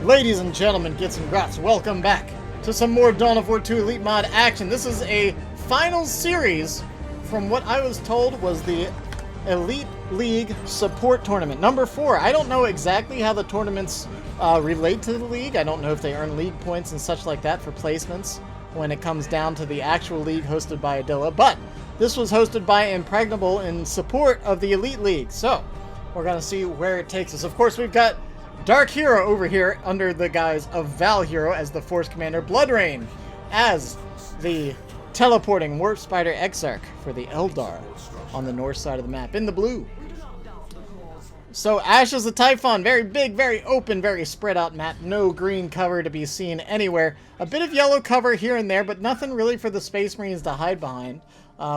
Ladies and gentlemen, Gits and Grots, welcome back to some more Dawn of War 2 Elite Mod action. This is a final series from what I was told was the Elite League Support Tournament. Number 4. I don't know exactly how the tournaments relate to the league. I don't know if they earn league points and such like that for placements when it comes down to the actual league hosted by Adilla. But this was hosted by Impregnable in support of the Elite League. So, we're going to see where it takes us. Of course, we've got DarkHero over here under the guise of ValHero as the Force Commander, Bloodrain as the teleporting Warp Spider Exarch for the Eldar on the north side of the map in the blue. So Ash is the Typhon, very big, very open, very spread out map, no green cover to be seen anywhere. A bit of yellow cover here and there, but nothing really for the Space Marines to hide behind.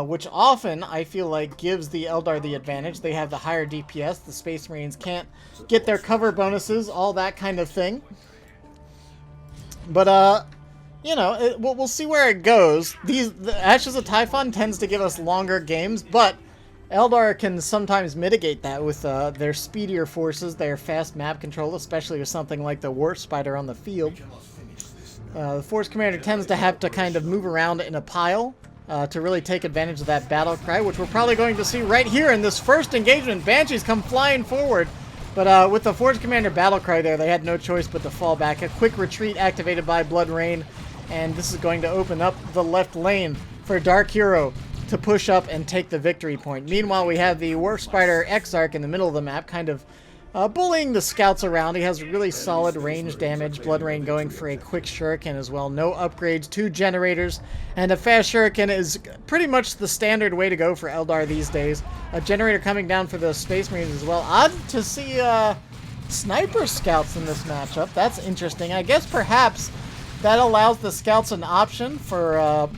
Which often, I feel like, gives the Eldar the advantage. They have the higher DPS. The Space Marines can't get their cover bonuses, all that kind of thing. But, you know, we'll see where it goes. The Ashes of Typhon tends to give us longer games, but Eldar can sometimes mitigate that with their speedier forces, their fast map control, especially with something like the Warp Spider on the field. The Force Commander tends to have to kind of move around in a pile. To really take advantage of that battle cry, which we're probably going to see right here in this first engagement. Banshees come flying forward, but with the Force Commander battle cry there, they had no choice but to fall back. A quick retreat activated by Bloodrain, and this is going to open up the left lane for DarkHero to push up and take the victory point. Meanwhile, we have the Warp Spider Exarch in the middle of the map, kind of bullying the scouts around. He has really solid range damage. Bloodrain going for a quick shuriken as well. No upgrades, 2 generators, and a fast shuriken is pretty much the standard way to go for Eldar these days. A generator coming down for the Space Marines as well. Odd to see sniper scouts in this matchup. That's interesting. I guess perhaps that allows the scouts an option for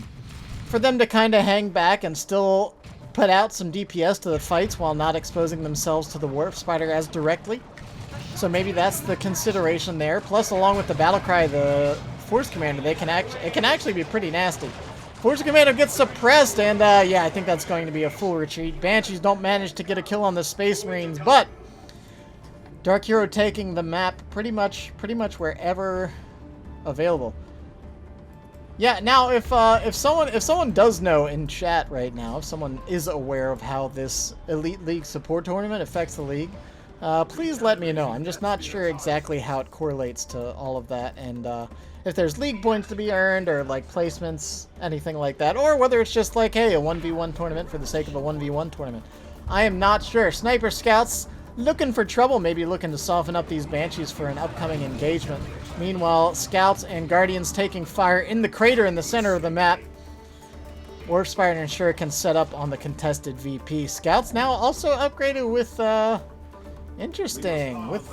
them to kind of hang back and still put out some DPS to the fights while not exposing themselves to the Warp Spider as directly. So maybe that's the consideration there. Plus, along with the battle cry, the Force Commander, it can actually be pretty nasty. Force Commander gets suppressed, and yeah, I think that's going to be a full retreat. Banshees don't manage to get a kill on the Space Marines, but DarkHero taking the map pretty much wherever available. Yeah, now if someone does know in chat right now, if someone is aware of how this Elite League Support Tournament affects the league, please let me know. I'm just not sure exactly how it correlates to all of that, and if there's league points to be earned, or like placements, anything like that, or whether it's just like, hey, a 1v1 tournament for the sake of a 1v1 tournament. I am not sure. Sniper Scouts looking for trouble, maybe looking to soften up these Banshees for an upcoming engagement. Meanwhile, Scouts and Guardians taking fire in the crater in the center of the map. Warp Spider and Shuriken set up on the contested VP. Scouts now also upgraded with, interesting, with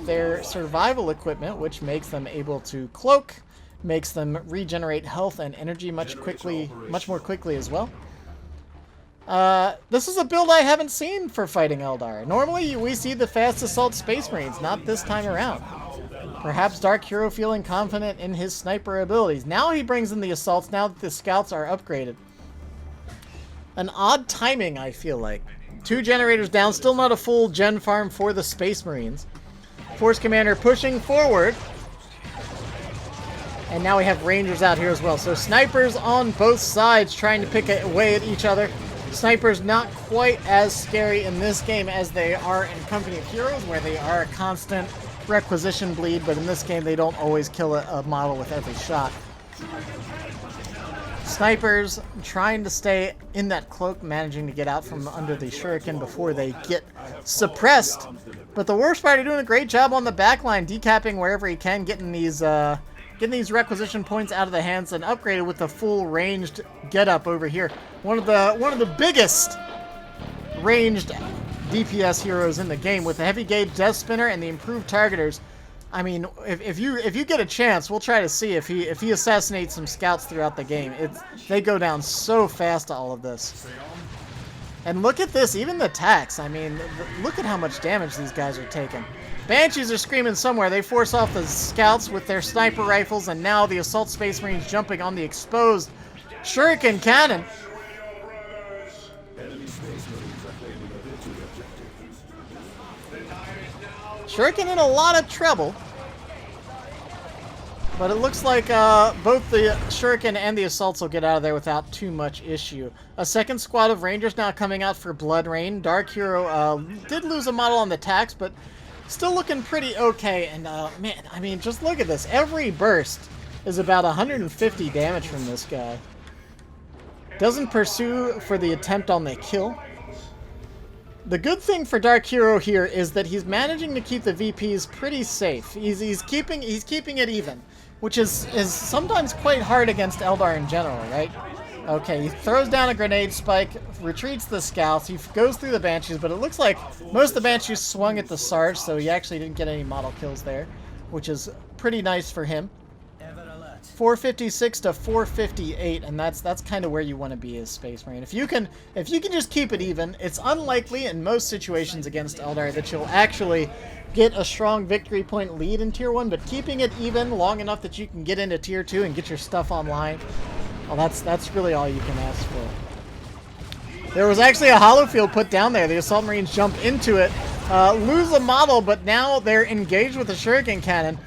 their survival equipment, which makes them able to cloak, makes them regenerate health and energy much more quickly as well. This is a build I haven't seen for fighting Eldar. Normally, we see the fast assault Space Marines, not this time around. Perhaps DarkHero feeling confident in his sniper abilities. Now he brings in the assaults, now that the scouts are upgraded. An odd timing, I feel like. 2 generators down, still not a full gen farm for the Space Marines. Force Commander pushing forward. And now we have Rangers out here as well. So snipers on both sides trying to pick away at each other. Snipers not quite as scary in this game as they are in Company of Heroes, where they are a constant requisition bleed, but in this game they don't always kill a model with every shot. Snipers trying to stay in that cloak, managing to get out from under the shuriken before they get suppressed. But the Warp Spider doing a great job on the backline, decapping wherever he can, getting these requisition points out of the hands, and upgraded with the full ranged getup over here. One of the biggest ranged DPS heroes in the game with the heavy gauge death spinner and the improved targeters. I mean, if you get a chance, we'll try to see if he assassinates some scouts throughout the game. They go down so fast to all of this. And look at this, even the attacks. I mean, look at how much damage these guys are taking. Banshees are screaming somewhere. They force off the scouts with their sniper rifles, and now the assault Space Marines jumping on the exposed shuriken cannon. Shuriken in a lot of trouble. But it looks like both the Shuriken and the Assaults will get out of there without too much issue. A second squad of Rangers now coming out for BloodRain. DarkHero did lose a model on the tax, but still looking pretty okay. And man, I mean, just look at this. Every burst is about 150 damage from this guy. Doesn't pursue for the attempt on the kill. The good thing for DarkHero here is that he's managing to keep the VPs pretty safe. He's keeping it even, which is sometimes quite hard against Eldar in general, right? Okay, he throws down a grenade spike, retreats the scouts, he goes through the Banshees, but it looks like most of the Banshees swung at the Sarge, so he actually didn't get any model kills there, which is pretty nice for him. 456 to 458, and that's kind of where you want to be as Space Marine. If you can just keep it even, it's unlikely in most situations against Eldar that you'll actually get a strong victory point lead in Tier 1, but keeping it even long enough that you can get into Tier 2 and get your stuff online, well, that's really all you can ask for. There was actually a hollow field put down there. The Assault Marines jump into it, lose a model, but now they're engaged with the Shuriken Cannon.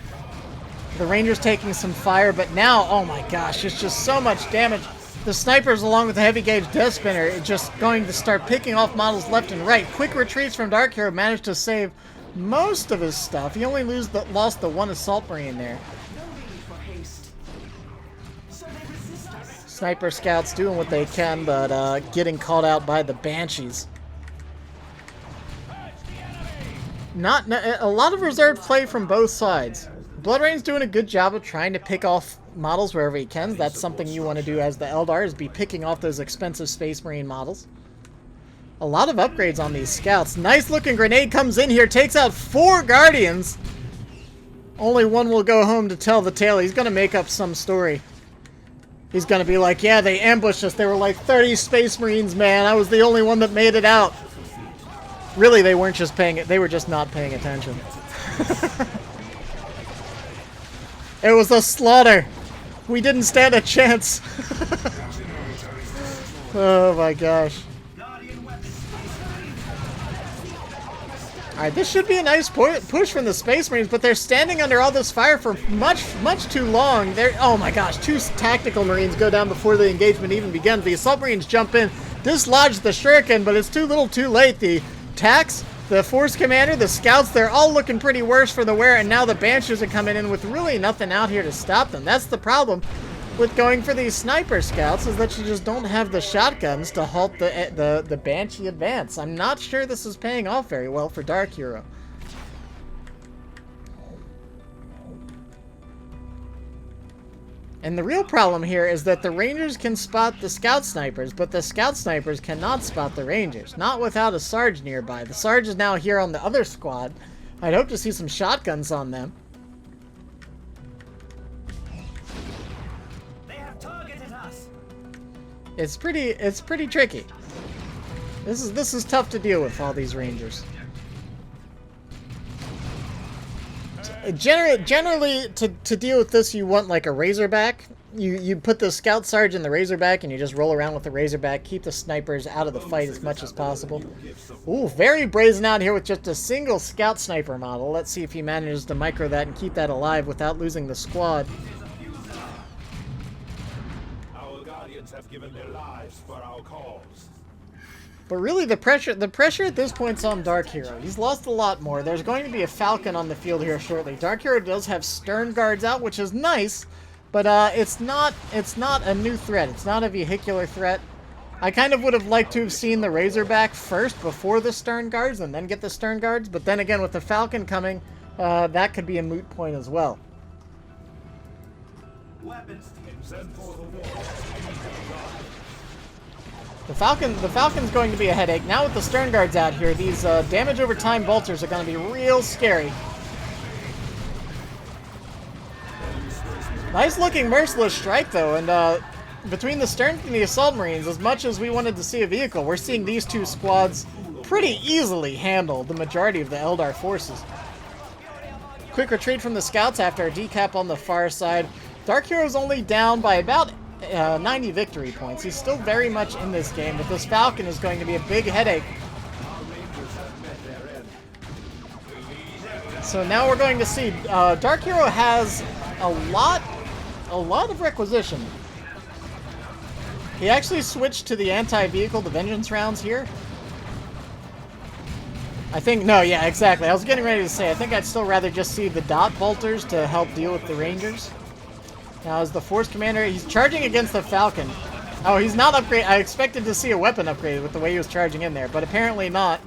The Rangers taking some fire, but now, oh my gosh, it's just so much damage. The snipers, along with the heavy gauge Death Spinner, are just going to start picking off models left and right. Quick retreats from DarkHero managed to save most of his stuff. He only lost the one Assault Marine there. Sniper scouts doing what they can, but getting called out by the Banshees. A lot of reserved play from both sides. BloodRain's doing a good job of trying to pick off models wherever he can. That's something you want to do as the Eldar, is be picking off those expensive Space Marine models. A lot of upgrades on these scouts. Nice looking grenade comes in here, takes out 4 Guardians. Only one will go home to tell the tale. He's going to make up some story. He's going to be like, yeah, they ambushed us. There were like 30 Space Marines, man. I was the only one that made it out. Really, they weren't just paying it. They were just not paying attention. It was a slaughter. We didn't stand a chance. Oh my gosh. Alright, this should be a nice push from the Space Marines, but they're standing under all this fire for much too long. Oh my gosh, 2 tactical Marines go down before the engagement even begins. The Assault Marines jump in, dislodge the Shuriken, but it's too little too late. The Tax, the Force Commander, the Scouts, they're all looking pretty worse for the wear, and now the Banshees are coming in with really nothing out here to stop them. That's the problem with going for these Sniper Scouts, is that you just don't have the shotguns to halt the Banshee advance. I'm not sure this is paying off very well for DarkHero. And the real problem here is that the Rangers can spot the Scout Snipers, but the Scout Snipers cannot spot the Rangers. Not without a Sarge nearby. The Sarge is now here on the other squad. I'd hope to see some shotguns on them. They have targeted us. It's pretty tricky. This is tough to deal with, all these Rangers. Generally, to deal with this, you want like a Razorback. You put the Scout Sarge in the Razorback and you just roll around with the Razorback. Keep the snipers out of the fight as much as possible. Ooh, very brazen out here with just a single Scout Sniper model. Let's see if he manages to micro that and keep that alive without losing the squad. Our Guardians have given their lives for our cause. But really, the pressure at this point's on DarkHero. He's lost a lot more. There's going to be a Falcon on the field here shortly. DarkHero does have Stern Guards out, which is nice, but it's not a new threat. It's not a vehicular threat. I kind of would have liked to have seen the Razorback first before the Stern Guards and then get the Stern Guards, but then again, with the Falcon coming, that could be a moot point as well. Weapons sent for the war. The Falcon's going to be a headache. Now with the Stern Guards out here, these damage over time bolters are going to be real scary. Nice looking Merciless Strike though, and between the Stern and the Assault Marines, as much as we wanted to see a vehicle, we're seeing these two squads pretty easily handle the majority of the Eldar forces. Quick retreat from the Scouts after a decap on the far side. DarkHero's only down by about 90 victory points. He's still very much in this game, but this Falcon is going to be a big headache. So now we're going to see DarkHero has a lot of requisition. He actually switched to the anti-vehicle, the vengeance rounds here. I think, no, yeah, exactly. I was getting ready to say, I think I'd still rather just see the dot bolters to help deal with the Rangers. Now, as the Force Commander, he's charging against the Falcon. Oh, he's not upgraded. I expected to see a weapon upgrade with the way he was charging in there, but apparently not.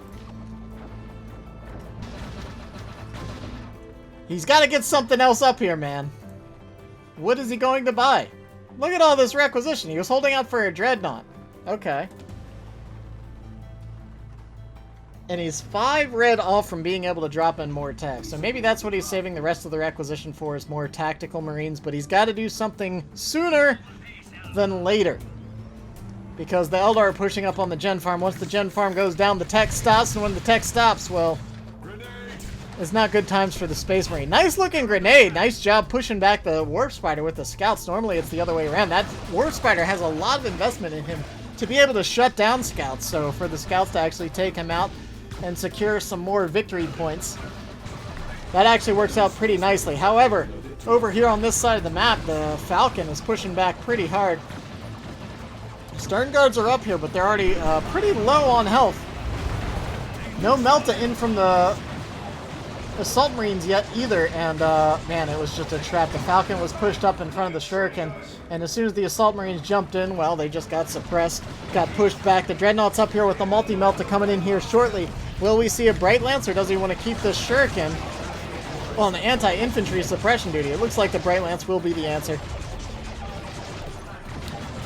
He's got to get something else up here, man. What is he going to buy? Look at all this requisition. He was holding out for a Dreadnought. Okay. And he's 5 red off from being able to drop in more tech. So maybe that's what he's saving the rest of the requisition for, is more tactical Marines. But he's got to do something sooner than later. Because the Eldar are pushing up on the Gen Farm. Once the Gen Farm goes down, the tech stops. And when the tech stops, well, it's not good times for the Space Marine. Nice looking grenade. Nice job pushing back the Warp Spider with the Scouts. Normally it's the other way around. That Warp Spider has a lot of investment in him to be able to shut down Scouts. So for the Scouts to actually take him out and secure some more victory points, that actually works out pretty nicely. However, over here on this side of the map, the Falcon is pushing back pretty hard. Stern Guards are up here, but they're already pretty low on health. No Melta in from the Assault Marines yet either, and man, it was just a trap. The Falcon was pushed up in front of the Shuriken, and as soon as the Assault Marines jumped in, well, they just got suppressed, got pushed back. The Dreadnought's up here with the multi-Melta coming in here shortly. Will we see a Bright Lance, or does he want to keep this Shuriken on the anti-infantry suppression duty? It looks like the Bright Lance will be the answer.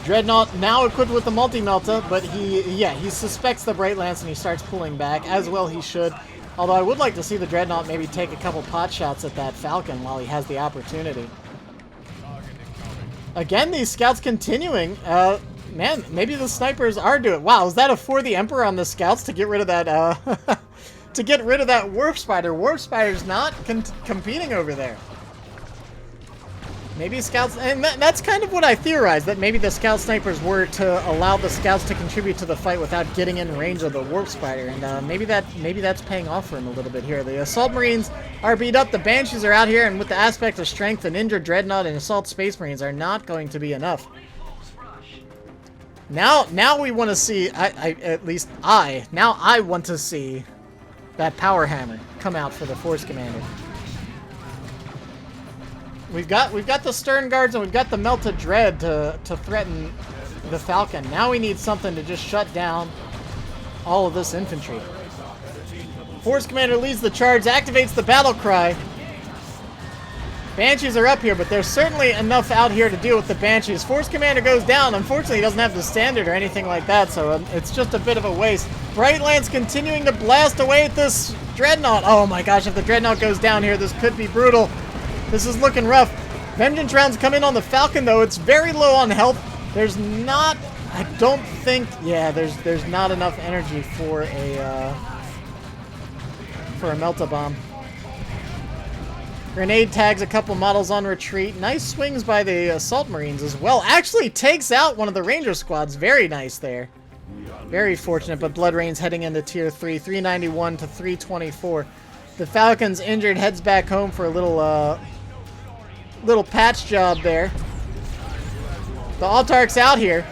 Dreadnought now equipped with the multi-Melta, but he suspects the Bright Lance and he starts pulling back, as well he should. Although I would like to see the Dreadnought maybe take a couple pot shots at that Falcon while he has the opportunity. Again, these Scouts continuing. Man, maybe the snipers are doing... Wow, is that a For the Emperor on the Scouts to get rid of that, to get rid of that Warp Spider? Warp Spider's not competing over there. Maybe Scouts... And that's kind of what I theorized, that maybe the Scout Snipers were to allow the Scouts to contribute to the fight without getting in range of the Warp Spider. And maybe that's paying off for him a little bit here. The Assault Marines are beat up, the Banshees are out here, and with the aspect of strength, an injured Dreadnought and Assault Space Marines are not going to be enough. Now we want to see, at least I want to see that Power Hammer come out for the Force Commander. We've got the Stern Guards and we've got the Melta Dread to threaten the Falcon. Now we need something to just shut down all of this infantry. Force Commander leads the charge, activates the battle cry. Banshees are up here, but there's certainly enough out here to deal with the Banshees. Force Commander goes down. Unfortunately, he doesn't have the standard or anything like that, so it's just a bit of a waste. Bright Lance continuing to blast away at this Dreadnought. Oh my gosh, if the Dreadnought goes down here, this could be brutal. This is looking rough. Vengeance rounds come in on the Falcon, though. It's very low on health. There's not... I don't think... Yeah, there's not enough energy for a Melta Bomb. Grenade tags a couple models on retreat. Nice swings by the Assault Marines as well. Actually takes out one of the Ranger squads. Very nice there. Very fortunate, but BloodRain's heading into Tier 3. 391 to 324. The Falcon's injured, heads back home for a little patch job there. The Autarch's out here.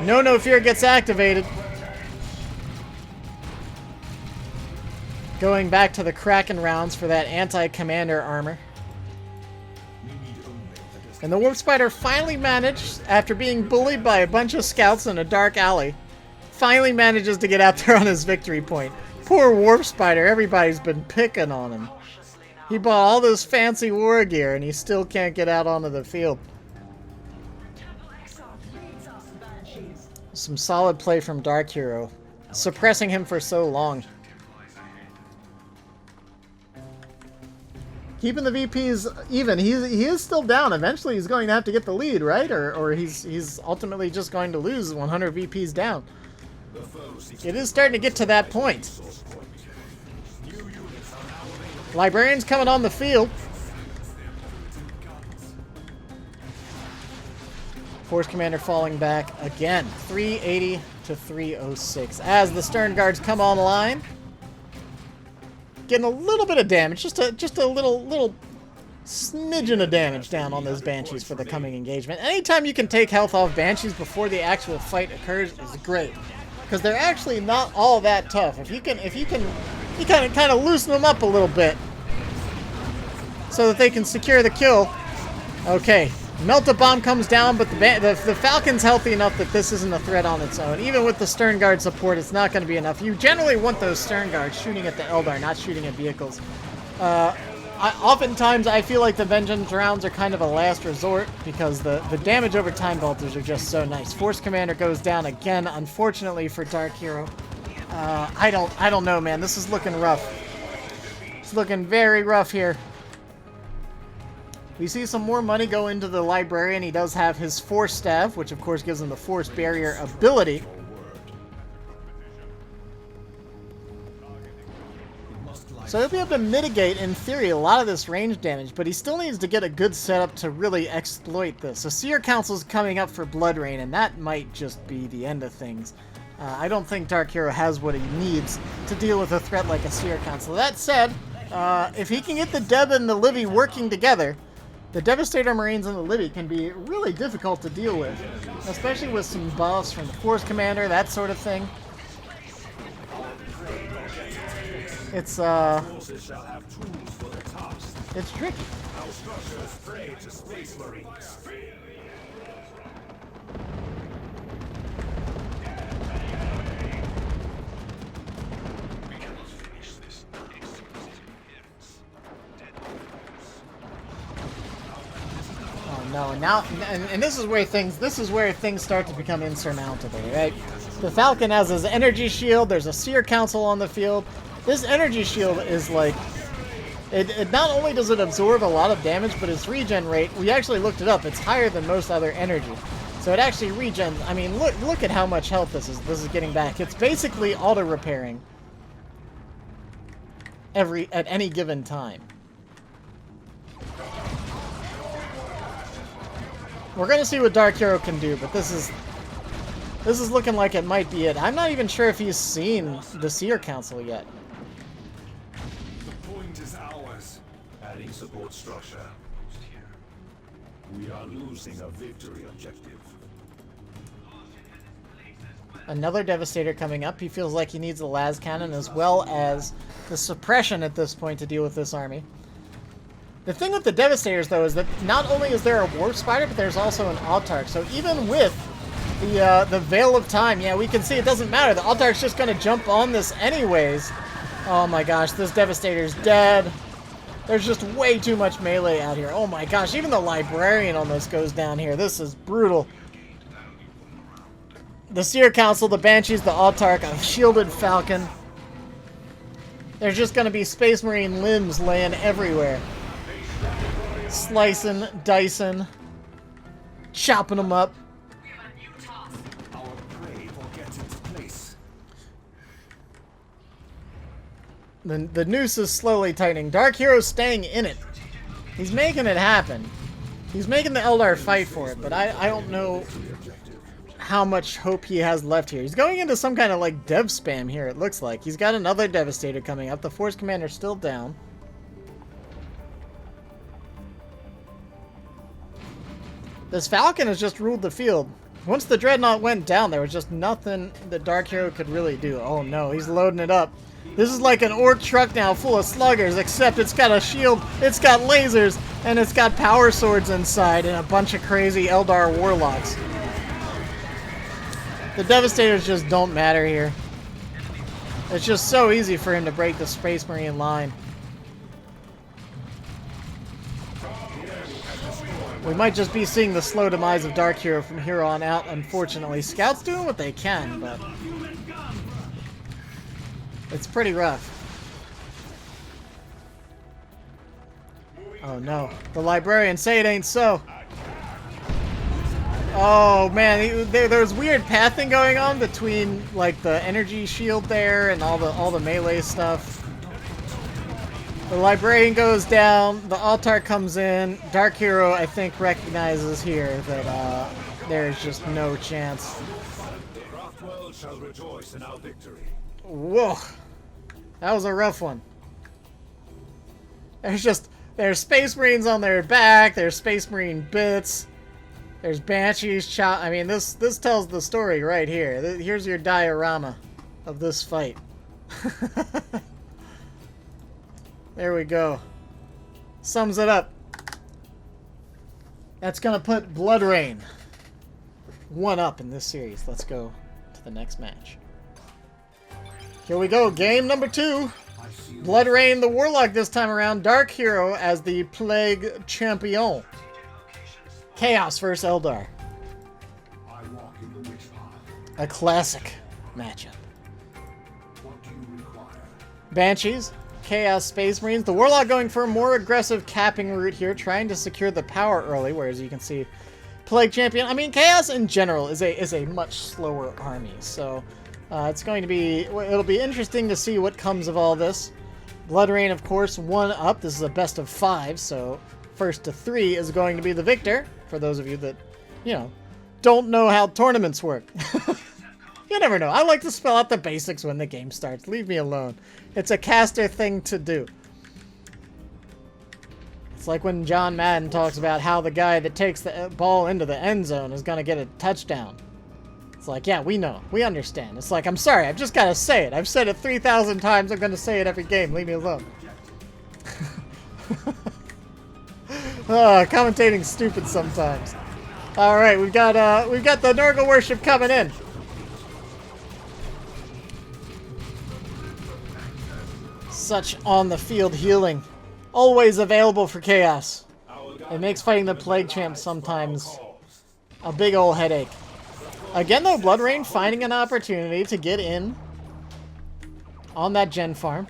No Fear gets activated. Going back to the Kraken rounds for that anti-commander armor. And the Warp Spider finally managed, after being bullied by a bunch of Scouts in a dark alley, finally manages to get out there on his victory point. Poor Warp Spider, everybody's been picking on him. He bought all this fancy war gear and he still can't get out onto the field. Some solid play from DarkHero, suppressing him for so long. Keeping the VPs even. He is still down. Eventually he's going to have to get the lead, right? Or he's ultimately just going to lose 100 VPs down. It is starting to get to that point. Librarian's coming on the field. Force Commander falling back again. 380 to 306. As the Stern Guards come online. Getting a little bit of damage. Just a little smidgen of damage down on those Banshees for the coming engagement. Anytime you can take health off Banshees before the actual fight occurs is great, because they're actually not all that tough. If you kind of loosen them up a little bit so that they can secure the kill. Okay, Melt-A-Bomb comes down, but the Falcon's healthy enough that this isn't a threat on its own. Even with the Stern Guard support, it's not going to be enough. You generally want those Stern Guards shooting at the Eldar, not shooting at vehicles. Oftentimes, I feel like the Vengeance rounds are kind of a last resort because the damage over time belters are just so nice. Force Commander goes down again, unfortunately for DarkHero. I don't know, man. This is looking rough. It's looking very rough here. We see some more money go into the Librarian. He does have his Force Staff, which of course gives him the Force Barrier ability. So he'll be able to mitigate, in theory, a lot of this range damage, but he still needs to get a good setup to really exploit this. The Seer Council's coming up for Bloodrain, and that might just be the end of things. I don't think DarkHero has what he needs to deal with a threat like a Seer Council. That said, if he can get the Deb and the Livy working together, the Devastator Marines and the Livy can be really difficult to deal with, especially with some buffs from the Force Commander, that sort of thing. It's tricky. No, now and this is where things start to become insurmountable, right? The Falcon has his energy shield. There's a Seer Council on the field. This energy shield is like, it not only does it absorb a lot of damage, but its regen rate, we actually looked it up. It's higher than most other energy, so it actually regens. I mean, look at how much health this is getting back. It's basically auto repairing at any given time. We're going to see what DarkHero can do, but this is looking like it might be it. I'm not even sure if he's seen the Seer Council yet. The point is ours. Adding support structure. We are losing a victory objective. Another Devastator coming up. He feels like he needs the las cannon as well as the suppression at this point to deal with this army. The thing with the Devastators, though, is that not only is there a Warp Spider, but there's also an Autarch. So even with the Veil of Time, yeah, we can see it doesn't matter. The Autarch's just going to jump on this anyways. Oh my gosh, this Devastator's dead. There's just way too much melee out here. Oh my gosh, even the Librarian almost goes down here. This is brutal. The Seer Council, the Banshees, the Autarch, a shielded Falcon. There's just going to be Space Marine limbs laying everywhere. Slicing, dicing, chopping them up. The noose is slowly tightening. DarkHero's staying in it. He's making it happen. He's making the Eldar fight for it, but I don't know how much hope he has left here. He's going into some kind of like dev spam here, it looks like. He's got another Devastator coming up. The Force Commander's still down. This Falcon has just ruled the field. Once the Dreadnought went down, there was just nothing that DarkHero could really do. Oh no, he's loading it up. This is like an orc truck now full of sluggers, except it's got a shield, it's got lasers, and it's got power swords inside and a bunch of crazy Eldar warlocks. The Devastators just don't matter here. It's just so easy for him to break the Space Marine line. We might just be seeing the slow demise of DarkHero from here on out, unfortunately. Scouts doing what they can, but it's pretty rough. Oh no. The Librarian, say it ain't so. Oh man, there's weird pathing going on between like the energy shield there and all the melee stuff. The Librarian goes down, the Autarch comes in. DarkHero, I think, recognizes here that there's just no chance. Rockworld shall rejoice in our victory. Whoa. That was a rough one. There's just There's Space Marines on their back. There's Space Marine bits. There's Banshees. I mean, this tells the story right here. Here's your diorama of this fight. There we go. Sums it up. That's gonna put Bloodrain 1 up in this series. Let's go to the next match. Here we go. Game number 2. Bloodrain the Warlock this time around. DarkHero as the Plague Champion. Chaos versus Eldar. A classic matchup. Banshees, Chaos Space Marines. The Warlock going for a more aggressive capping route here, trying to secure the power early, whereas you can see Plague Champion. I mean, Chaos in general is a much slower army, so it's going to be, it'll be interesting to see what comes of all this. Bloodrain, of course, 1 up. This is a best of 5, so first to 3 is going to be the victor. For those of you that, you know, don't know how tournaments work. You never know. I like to spell out the basics when the game starts. Leave me alone. It's a caster thing to do. It's like when John Madden talks about how the guy that takes the ball into the end zone is going to get a touchdown. It's like, yeah, we know. We understand. It's like, I'm sorry. I've just got to say it. I've said it 3,000 times. I'm going to say it every game. Leave me alone. Commentating's stupid sometimes. All right, we've got the Nurgle worship coming in. Such on-the-field healing, always available for Chaos. It makes fighting the Plague Champ sometimes a big old headache. Again, though, Bloodrain finding an opportunity to get in on that gen farm.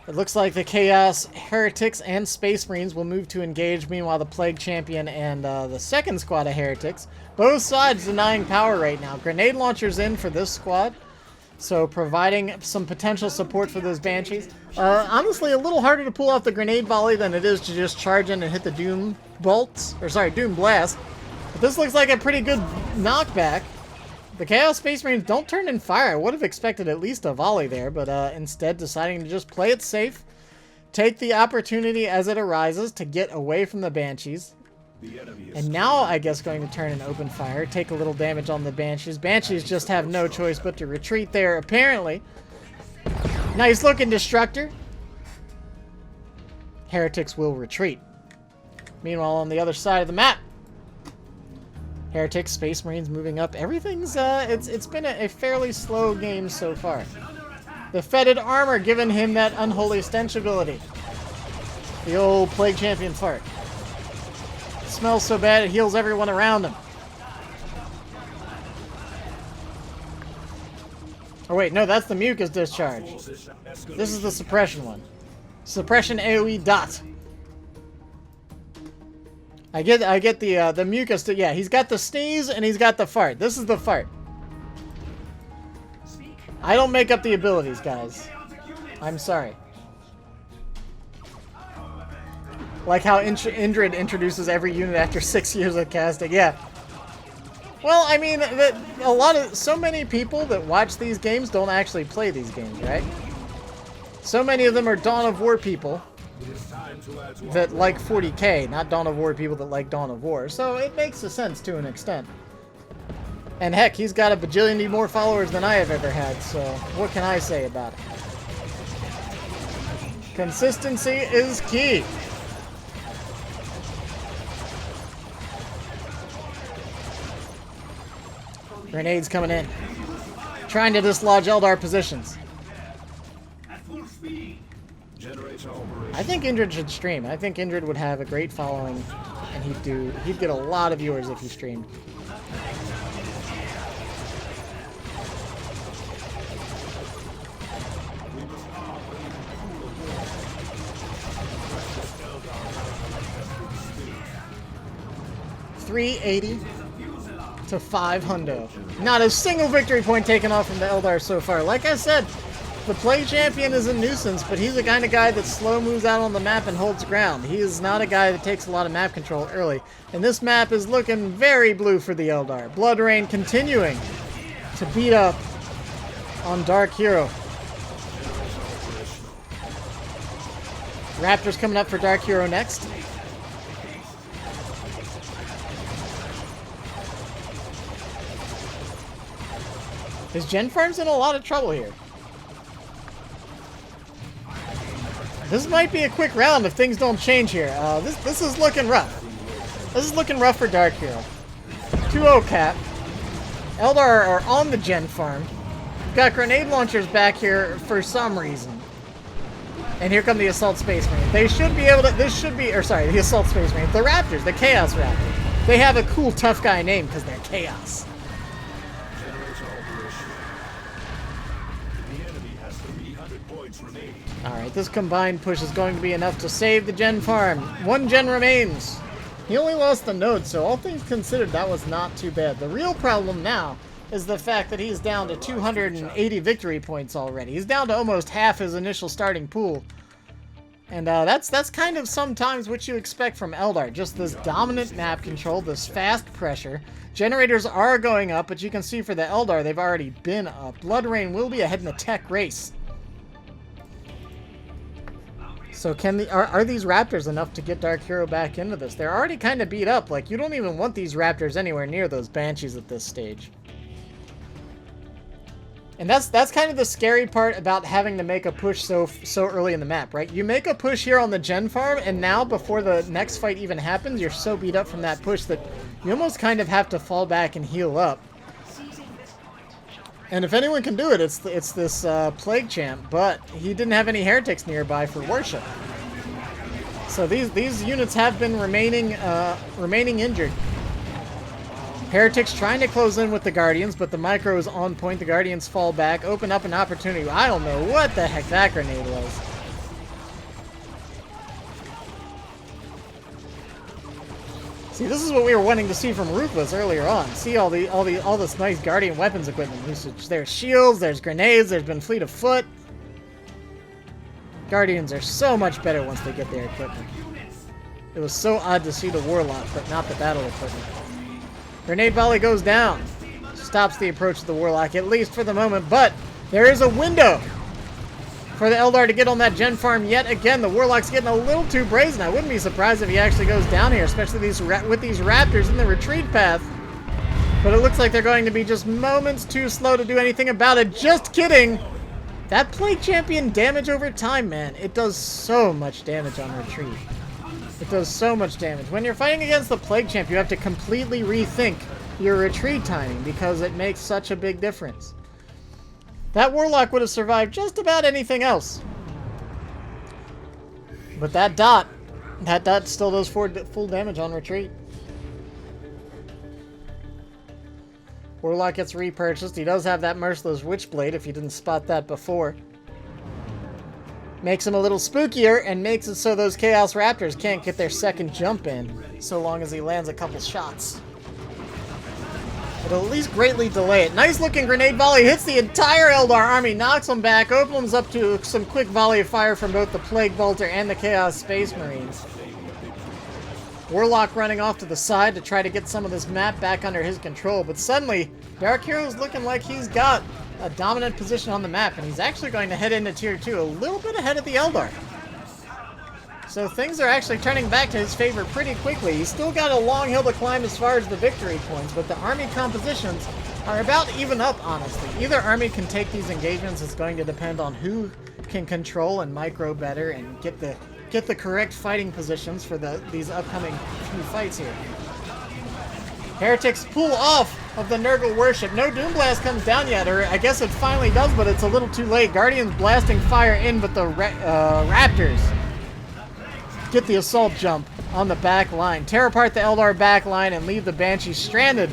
It looks like the Chaos Heretics and Space Marines will move to engage. Meanwhile, the Plague Champion and the second squad of Heretics, both sides denying power right now. Grenade launchers in for this squad, so providing some potential support for those Banshees. Honestly, a little harder to pull off the grenade volley than it is to just charge in and hit the Doom bolts, or sorry, Doom blast. But this looks like a pretty good knockback. The Chaos Space Marines don't turn in fire. I would have expected at least a volley there, but instead deciding to just play it safe. Take the opportunity as it arises to get away from the Banshees. And now, I guess, going to turn and open fire. Take a little damage on the Banshees. Banshees just have no choice but to retreat there, apparently. Nice looking Destructor. Heretics will retreat. Meanwhile, on the other side of the map, Heretics, Space Marines moving up. Everything's, it's been a fairly slow game so far. The Fetid Armor giving him that Unholy Stench ability. The old Plague Champion fart. It smells so bad it heals everyone around him. Oh wait, no, that's the Mucus Discharge. This is the Suppression one. Suppression AoE dot. I get the mucus. Yeah, he's got the sneeze and he's got the fart. This is the fart. I don't make up the abilities, guys. I'm sorry. Like how Indrid introduces every unit after 6 years of casting. Yeah. Well, I mean, so many people that watch these games don't actually play these games, right? So many of them are Dawn of War people that like 40k, not Dawn of War people that like Dawn of War. So it makes a sense to an extent. And heck, he's got a bajillion more followers than I have ever had, so what can I say about it? Consistency is key. Grenades coming in. Trying to dislodge Eldar positions. I think Indrid should stream. I think Indrid would have a great following, and he'd get a lot of viewers if he streamed. $380 to $500. Not a single victory point taken off from the Eldar so far. Like I said, the Plague Champion is a nuisance, but he's the kind of guy that slow moves out on the map and holds ground. He is not a guy that takes a lot of map control early. And this map is looking very blue for the Eldar. Bloodrain continuing to beat up on DarkHero. Raptors coming up for Dark Hero next. His Gen Farm's in a lot of trouble here. This might be a quick round if things don't change here. This is looking rough. This is looking rough for Dark Hero. 2-0 cap. Eldar are on the Gen Farm. We've got grenade launchers back here for some reason. And here come the Assault Space Marine. They should be able to... This should be... Or sorry, the Assault Space Marine. The Raptors, the Chaos Raptors. They have a cool tough guy name because they're Chaos. Alright, this combined push is going to be enough to save the Gen Farm. 1 Gen remains. He only lost the node, so all things considered, that was not too bad. The real problem now is the fact that he's down to 280 victory points already. He's down to almost half his initial starting pool. And that's kind of sometimes what you expect from Eldar. Just this dominant map control, this fast pressure. Generators are going up, but you can see for the Eldar, they've already been up. Bloodrain will be ahead in the tech race. So are these Raptors enough to get Dark Hero back into this? They're already kind of beat up. Like, you don't even want these Raptors anywhere near those Banshees at this stage. And that's kind of the scary part about having to make a push so early in the map, right? You make a push here on the Gen Farm, and now before the next fight even happens, you're so beat up from that push that you almost kind of have to fall back and heal up. And if anyone can do it, it's this Plague Champ, but he didn't have any heretics nearby for worship. So these units have been remaining injured. Heretics trying to close in with the Guardians, but the micro is on point. The Guardians fall back, open up an opportunity. I don't know what the heck that grenade was. See, this is what we were wanting to see from Ruthless earlier on. See all this nice Guardian weapons equipment usage. There's shields, there's grenades, there's been fleet of foot. Guardians are so much better once they get their equipment. It was so odd to see the Warlock, but not the battle equipment. Grenade volley goes down. Stops the approach of the Warlock, at least for the moment, but there is a window for the Eldar to get on that Gen Farm yet again. The Warlock's getting a little too brazen. I wouldn't be surprised if he actually goes down here, especially with these Raptors in the retreat path. But it looks like they're going to be just moments too slow to do anything about it. Just kidding! That Plague Champion damage over time, man, it does so much damage on retreat. It does so much damage. When you're fighting against the Plague Champ, you have to completely rethink your retreat timing because it makes such a big difference. That Warlock would have survived just about anything else. But that dot still does full damage on retreat. Warlock gets repurchased. He does have that Merciless Witchblade if you didn't spot that before. Makes him a little spookier and makes it so those Chaos Raptors can't get their second jump in so long as he lands a couple shots. It'll at least greatly delay it. Nice looking grenade volley hits the entire Eldar army, knocks them back, opens up to some quick volley of fire from both the Plague Bolter and the Chaos Space Marines. Warlock running off to the side to try to get some of this map back under his control, but suddenly Dark Hero's looking like he's got a dominant position on the map, and he's actually going to head into Tier 2 a little bit ahead of the Eldar. So things are actually turning back to his favor pretty quickly. He's still got a long hill to climb as far as the victory points, but the army compositions are about even up, honestly. Either army can take these engagements. It's going to depend on who can control and micro better and get the correct fighting positions for these upcoming few fights here. Heretics pull off of the Nurgle worship. No Doomblast comes down yet, or I guess it finally does, but it's a little too late. Guardians blasting fire in, but the Raptors get the assault jump on the back line. Tear apart the Eldar back line and leave the Banshees stranded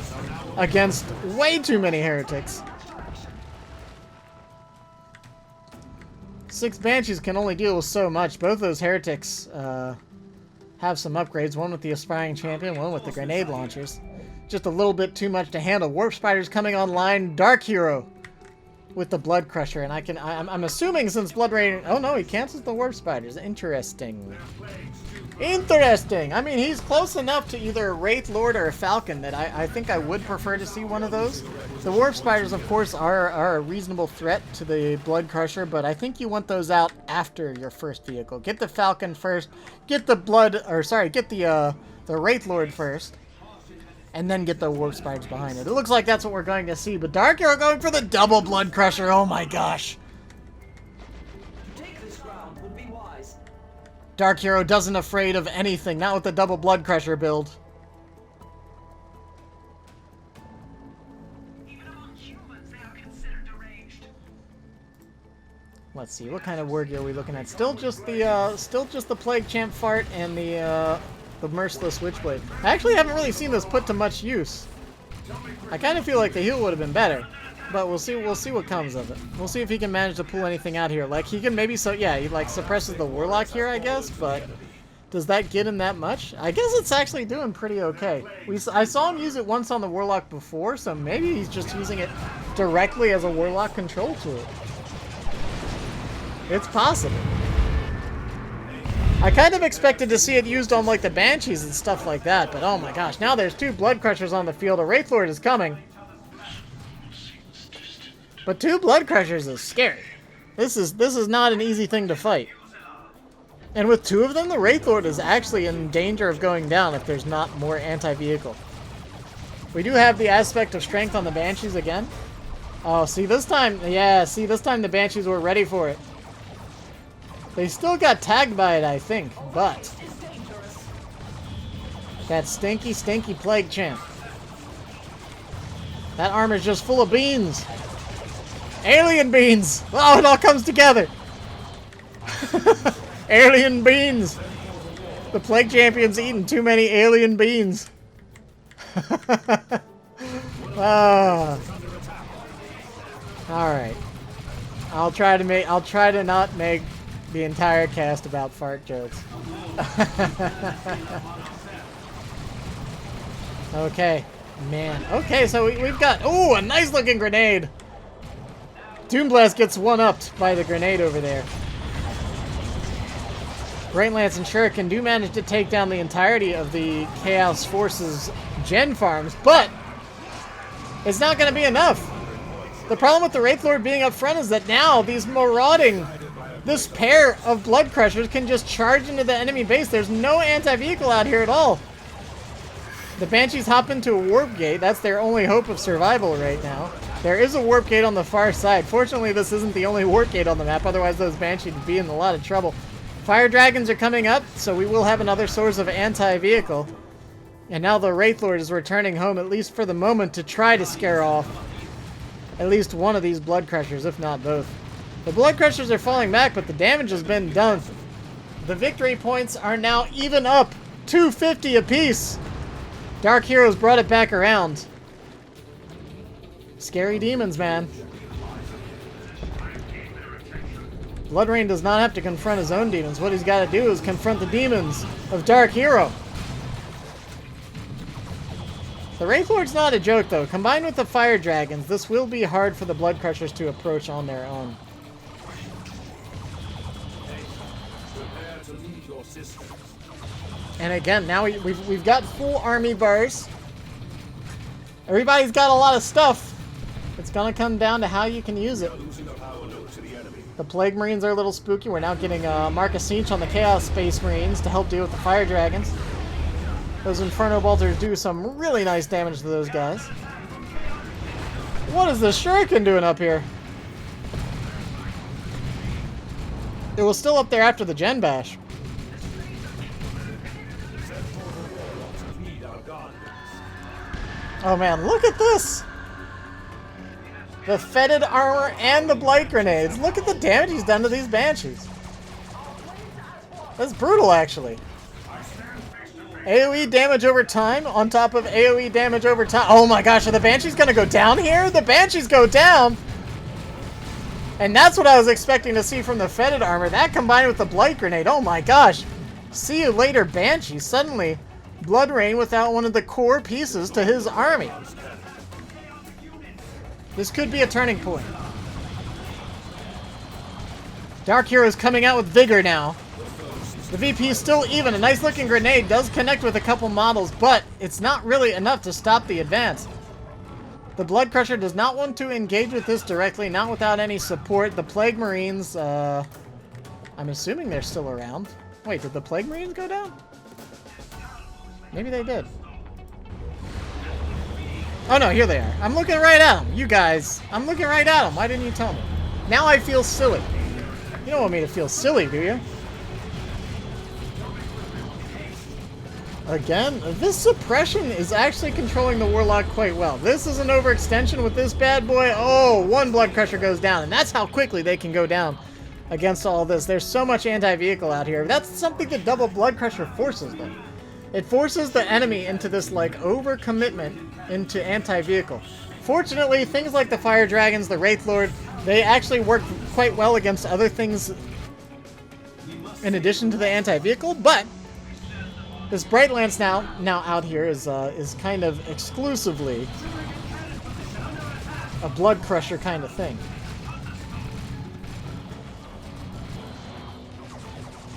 against way too many Heretics. 6 Banshees can only deal with so much. Both those Heretics have some upgrades. One with the Aspiring Champion, one with the grenade launchers. Just a little bit too much to handle. Warp Spiders coming online. Dark Hero with the Blood Crusher. And I'm assuming since Bloodrain... Oh no, he cancels the Warp Spiders. Interesting. Interesting. I mean, he's close enough to either a Wraith Lord or a Falcon that I think I would prefer to see one of those. The Warp Spiders, of course, are a reasonable threat to the Blood Crusher, but I think you want those out after your first vehicle. Get the Falcon first, get the Wraith Lord first, and then get the Warp Spiders behind it. It looks like that's what we're going to see, but DarkHero going for the double Blood Crusher. Oh my gosh. DarkHero doesn't afraid of anything, not with the double Blood Crusher build. Even among humans, they are considered deranged. Let's see, what kind of war gear are we looking at? Still just the Plague Champ Fart and the Merciless Witchblade. I actually haven't really seen this put to much use. I kind of feel like the heal would have been better. But we'll see what comes of it. We'll see if he can manage to pull anything out here. Like, he can maybe, he like suppresses the Warlock here, I guess, but does that get him that much? I guess it's actually doing pretty okay. I saw him use it once on the Warlock before, so maybe he's just using it directly as a Warlock control tool. It's possible. I kind of expected to see it used on, like, the Banshees and stuff like that, but oh my gosh, now there's 2 Blood Crushers on the field. A Wraith Lord is coming. But 2 Blood Crushers is scary. This is not an easy thing to fight. And with 2 of them, the Wraith Lord is actually in danger of going down if there's not more anti-vehicle. We do have the aspect of strength on the Banshees again. Oh, see this time, this time the Banshees were ready for it. They still got tagged by it, I think, but that stinky, stinky Plague Champ. That armor's just full of beans. Alien beans! Oh, it all comes together! Alien beans! The Plague Champion's eating too many alien beans. Alright. I'll try to not make the entire cast about fart jokes. Okay. Man. Okay, so we've got... Ooh, a nice looking grenade! Doomblast gets one-upped by the grenade over there. Great Lance and Shuriken do manage to take down the entirety of the Chaos Forces gen farms, but it's not going to be enough. The problem with the Wraith Lord being up front is that now this pair of Blood Crushers can just charge into the enemy base. There's no anti-vehicle out here at all. The Banshees hop into a warp gate. That's their only hope of survival right now. There is a warp gate on the far side. Fortunately, this isn't the only warp gate on the map. Otherwise, those Banshees would be in a lot of trouble. Fire Dragons are coming up, so we will have another source of anti-vehicle. And now the Wraith Lord is returning home, at least for the moment, to try to scare off at least one of these Blood Crushers, if not both. The Blood Crushers are falling back, but the damage has been done. The victory points are now even up. 250 apiece. DarkHero's brought it back around. Scary demons, man. BloodRain does not have to confront his own demons. What he's got to do is confront the demons of DarkHero. The Wraith Lord's not a joke, though. Combined with the Fire Dragons, this will be hard for the Blood Crushers to approach on their own. And again, now we've got full army bars. Everybody's got a lot of stuff. It's gonna come down to how you can use it. The Plague Marines are a little spooky. We're now getting Marcus Siege on the Chaos Space Marines to help deal with the Fire Dragons. Those Inferno Bolters do some really nice damage to those guys. What is the Shuriken doing up here? It was still up there after the Gen Bash. Oh man, look at this! The Fetid Armor and the Blight Grenades. Look at the damage he's done to these Banshees. That's brutal, actually. AoE damage over time on top of AoE damage over time. Oh my gosh, are the Banshees gonna go down here? The Banshees go down! And that's what I was expecting to see from the Fetid Armor. That combined with the Blight Grenade. Oh my gosh. See you later, Banshee. Suddenly, BloodRain without one of the core pieces to his army. This could be a turning point. DarkHero is coming out with vigor now. The VP is still even. A nice looking grenade does connect with a couple models, but it's not really enough to stop the advance. The Blood Crusher does not want to engage with this directly, not without any support. The Plague Marines, I'm assuming they're still around. Wait, did the Plague Marines go down? Maybe they did. Oh no, here they are. I'm looking right at them. You guys, I'm looking right at them. Why didn't you tell me? Now I feel silly. You don't want me to feel silly, do you? Again, this suppression is actually controlling the Warlock quite well. This is an overextension with this bad boy. Oh, one Blood Crusher goes down, and that's how quickly they can go down against all this. There's so much anti-vehicle out here. That's something that double Blood Crusher forces them. It forces the enemy into this, like, overcommitment into anti-vehicle. Fortunately, things like the Fire Dragons, the Wraith Lord, they actually work quite well against other things in addition to the anti-vehicle, but this Bright Lance now out here is kind of exclusively a Blood Crusher kind of thing.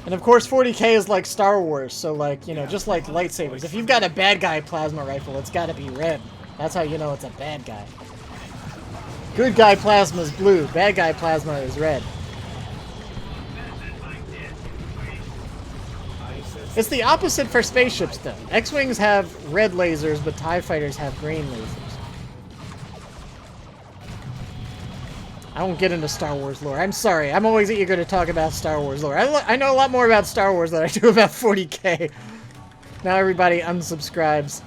And of course 40k is like Star Wars, so like, you know, just like lightsabers. If you've got a bad guy plasma rifle, it's gotta be red. That's how you know it's a bad guy. Good guy plasma is blue, bad guy plasma is red. It's the opposite for spaceships though. X-Wings have red lasers, but TIE fighters have green lasers. I won't get into Star Wars lore. I'm sorry. I'm always eager to talk about Star Wars lore. I know a lot more about Star Wars than I do about 40k. Now everybody unsubscribes.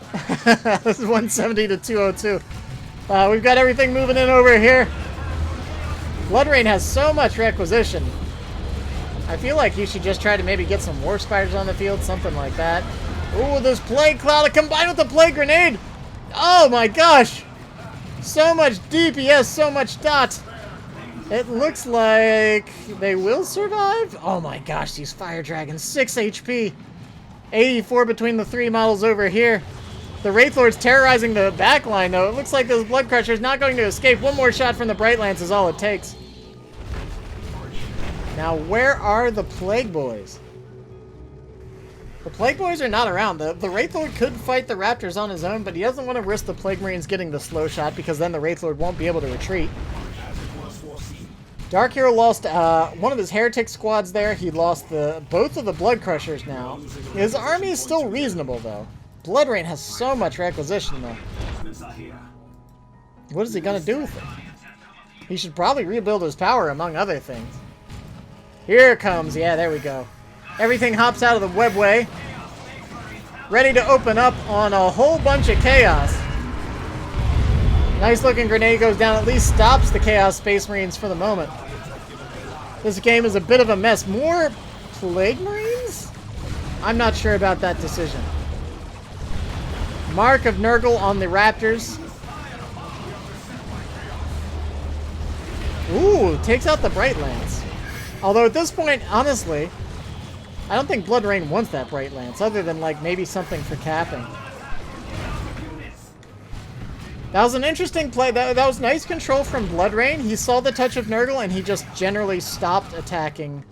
This is 170 to 202. We've got everything moving in over here. Bloodrain has so much requisition. I feel like you should just try to maybe get some War Spiders on the field, something like that. Ooh, this Plague Cloud combined with the Plague Grenade! Oh my gosh! So much DPS, so much dot! It looks like they will survive? Oh my gosh, these Fire Dragons, 6 HP! 84 between the 3 models over here. The Wraith Lord's terrorizing the back line though. It looks like this Blood Crusher is not going to escape. One more shot from the Bright Lance is all it takes. Now, where are the Plague Boys? The Plague Boys are not around. The Wraith Lord could fight the Raptors on his own, but he doesn't want to risk the Plague Marines getting the slow shot because then the Wraith Lord won't be able to retreat. DarkHero lost one of his Heretic squads there. He lost both of the Blood Crushers now. His army is still reasonable, though. Bloodrain has so much requisition, though. What is he going to do with it? He should probably rebuild his power, among other things. Here it comes. Yeah, there we go. Everything hops out of the webway. Ready to open up on a whole bunch of chaos. Nice looking grenade goes down. At least stops the Chaos Space Marines for the moment. This game is a bit of a mess. More Plague Marines? I'm not sure about that decision. Mark of Nurgle on the Raptors. Ooh, takes out the Bright Lance. Although at this point, honestly, I don't think Bloodrain wants that Bright Lance, other than like maybe something for capping. That was an interesting play. That was nice control from Bloodrain. He saw the touch of Nurgle and he just generally stopped attacking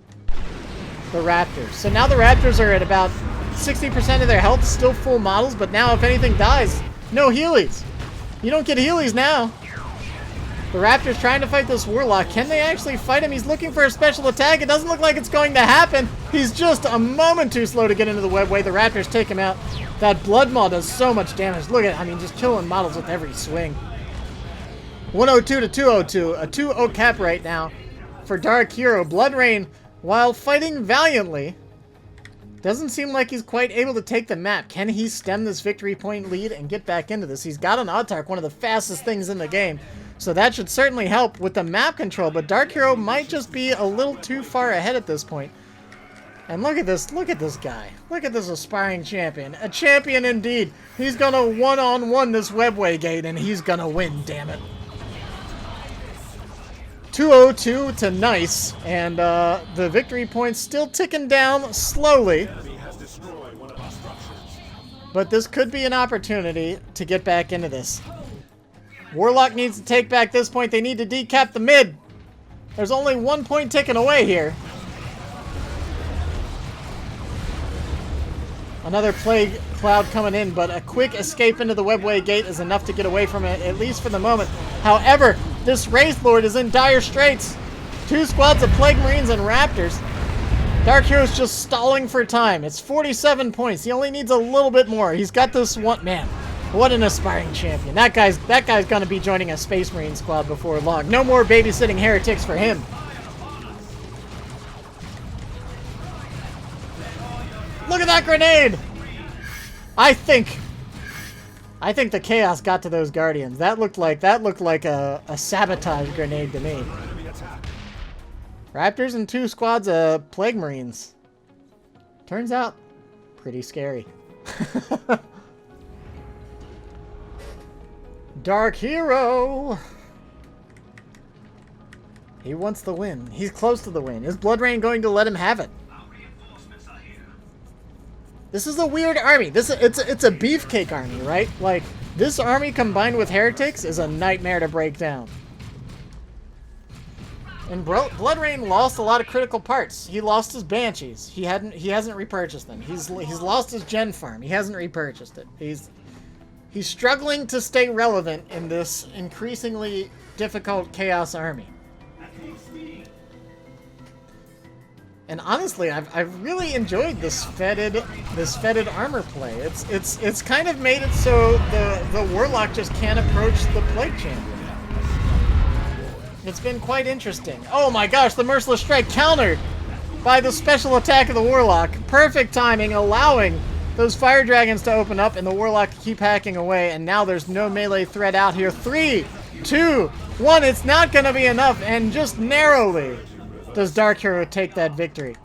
the Raptors. So now the Raptors are at about 60% of their health, still full models, but now if anything dies, no Heelys. You don't get Heelys now. The Raptors trying to fight this Warlock. Can they actually fight him? He's looking for a special attack. It doesn't look like it's going to happen. He's just a moment too slow to get into the webway. The Raptors take him out. That Blood Maw does so much damage. Look at it. I mean, just killing models with every swing. 102 to 202. A 2-0 cap right now for DarkHero. Bloodrain, while fighting valiantly, doesn't seem like he's quite able to take the map. Can he stem this victory point lead and get back into this? He's got an Autarch, one of the fastest things in the game. So that should certainly help with the map control, but DarkHero might just be a little too far ahead at this point. And look at this guy. Look at this aspiring champion. A champion indeed. He's gonna one-on-one this webway gate, and he's gonna win, damn it. 202 to nice, and the victory points still ticking down slowly. But this could be an opportunity to get back into this. Warlock needs to take back this point. They need to decap the mid. There's only 1 point ticking away here. Another plague cloud coming in, but a quick escape into the webway gate is enough to get away from it, at least for the moment. However, this Wraith Lord is in dire straits. 2 squads of Plague Marines and Raptors. DarkHero's just stalling for time. It's 47 points. He only needs a little bit more. He's got this one. Man, what an aspiring champion. That guy's going to be joining a Space Marine squad before long. No more babysitting heretics for him. Look at that grenade! I think the chaos got to those Guardians. That looked like a sabotage grenade to me. Raptors and 2 squads of Plague Marines. Turns out, pretty scary. DarkHero! He wants the win. He's close to the win. Is Bloodrain going to let him have it? This is a weird army. It's a beefcake army, right? Like, this army combined with heretics is a nightmare to break down. And Bloodrain lost a lot of critical parts. He lost his Banshees. He hasn't repurchased them. He's lost his gen farm. He hasn't repurchased it. He's struggling to stay relevant in this increasingly difficult Chaos army. And honestly, I've really enjoyed this fetid armor play. It's kind of made it so the Warlock just can't approach the Plague Champion. It's been quite interesting. Oh my gosh, the Merciless Strike countered by the special attack of the Warlock. Perfect timing, allowing those Fire Dragons to open up and the Warlock to keep hacking away. And now there's no melee threat out here. 3, 2, 1. It's not going to be enough, and just narrowly does DarkHero take that victory.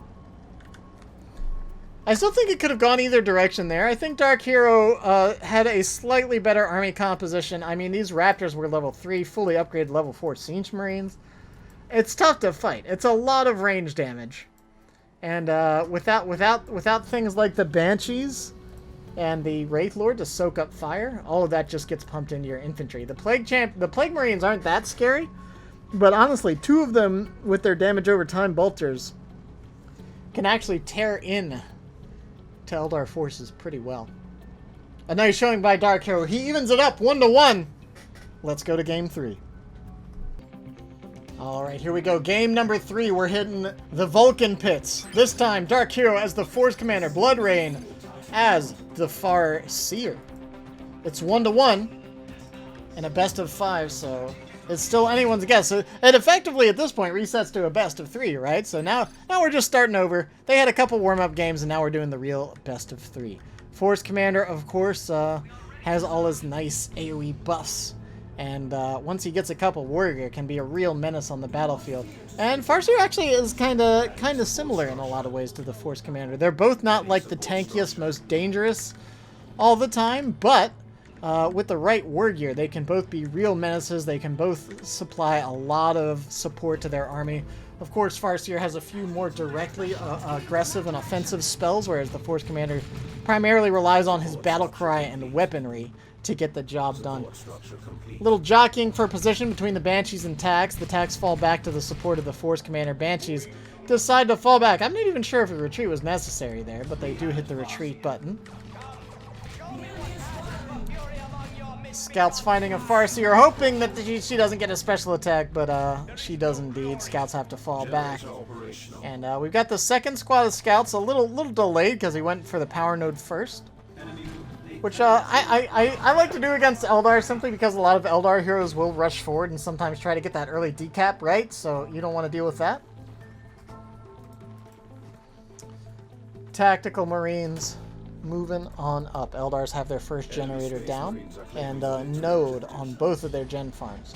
I still think it could have gone either direction there. I think DarkHero had a slightly better army composition. I mean, these Raptors were level 3, fully upgraded level 4 Siege Marines. It's tough to fight. It's a lot of range damage. And without things like the Banshees and the Wraith Lord to soak up fire, all of that just gets pumped into your infantry. The Plague Marines aren't that scary. But honestly, 2 of them, with their damage over time bolters, can actually tear in to Eldar forces pretty well. A nice showing by DarkHero. He evens it up 1-1. Let's go to game 3. Alright, here we go. Game number 3. We're hitting the Vulcan pits. This time, DarkHero as the Force Commander, Bloodrain as the Far Seer. It's 1-1 and a best of 5, so it's still anyone's guess. So it effectively, at this point, resets to a best of 3, right? So now we're just starting over. They had a couple warm-up games, and now we're doing the real best of 3. Force Commander, of course, has all his nice AoE buffs. And once he gets a couple warrior, can be a real menace on the battlefield. And Farseer actually is kind of similar in a lot of ways to the Force Commander. They're both not like the tankiest, most dangerous all the time, but with the right war gear, they can both be real menaces. They can both supply a lot of support to their army. Of course, Farseer has a few more directly aggressive and offensive spells, whereas the Force Commander primarily relies on his battle cry and weaponry to get the job done. A little jockeying for position between the Banshees and Tax. The Tax fall back to the support of the Force Commander. Banshees decide to fall back. I'm not even sure if a retreat was necessary there, but they do hit the retreat button. Scouts finding a Farseer, hoping that she doesn't get a special attack, but she does indeed. Scouts have to fall back. And we've got the second squad of Scouts, a little delayed because he went for the power node first. Which I like to do against Eldar simply because a lot of Eldar heroes will rush forward and sometimes try to get that early decap, right? So you don't want to deal with that. Tactical Marines moving on up. Eldars have their first generator down and a node on both of their gen farms.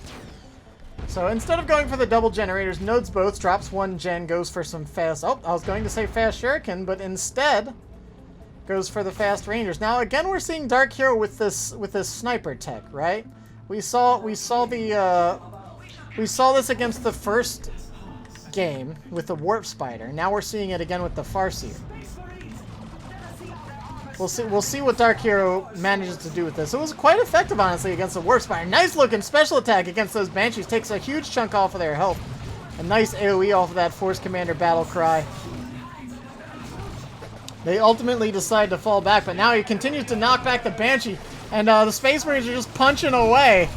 So instead of going for the double generators, nodes both, drops 1 gen, goes for some fast... Oh, I was going to say fast shuriken, but instead goes for the fast rangers. Now again, we're seeing DarkHero with this sniper tech, right? We saw this against the first game with the Warp Spider. Now we're seeing it again with the Farseer. We'll see what DarkHero manages to do with this. It was quite effective, honestly, against the Warp Spider. Nice looking special attack against those Banshees. Takes a huge chunk off of their health. A nice AoE off of that Force Commander battle cry. They ultimately decide to fall back, but now he continues to knock back the Banshee, and the Space Marines are just punching away,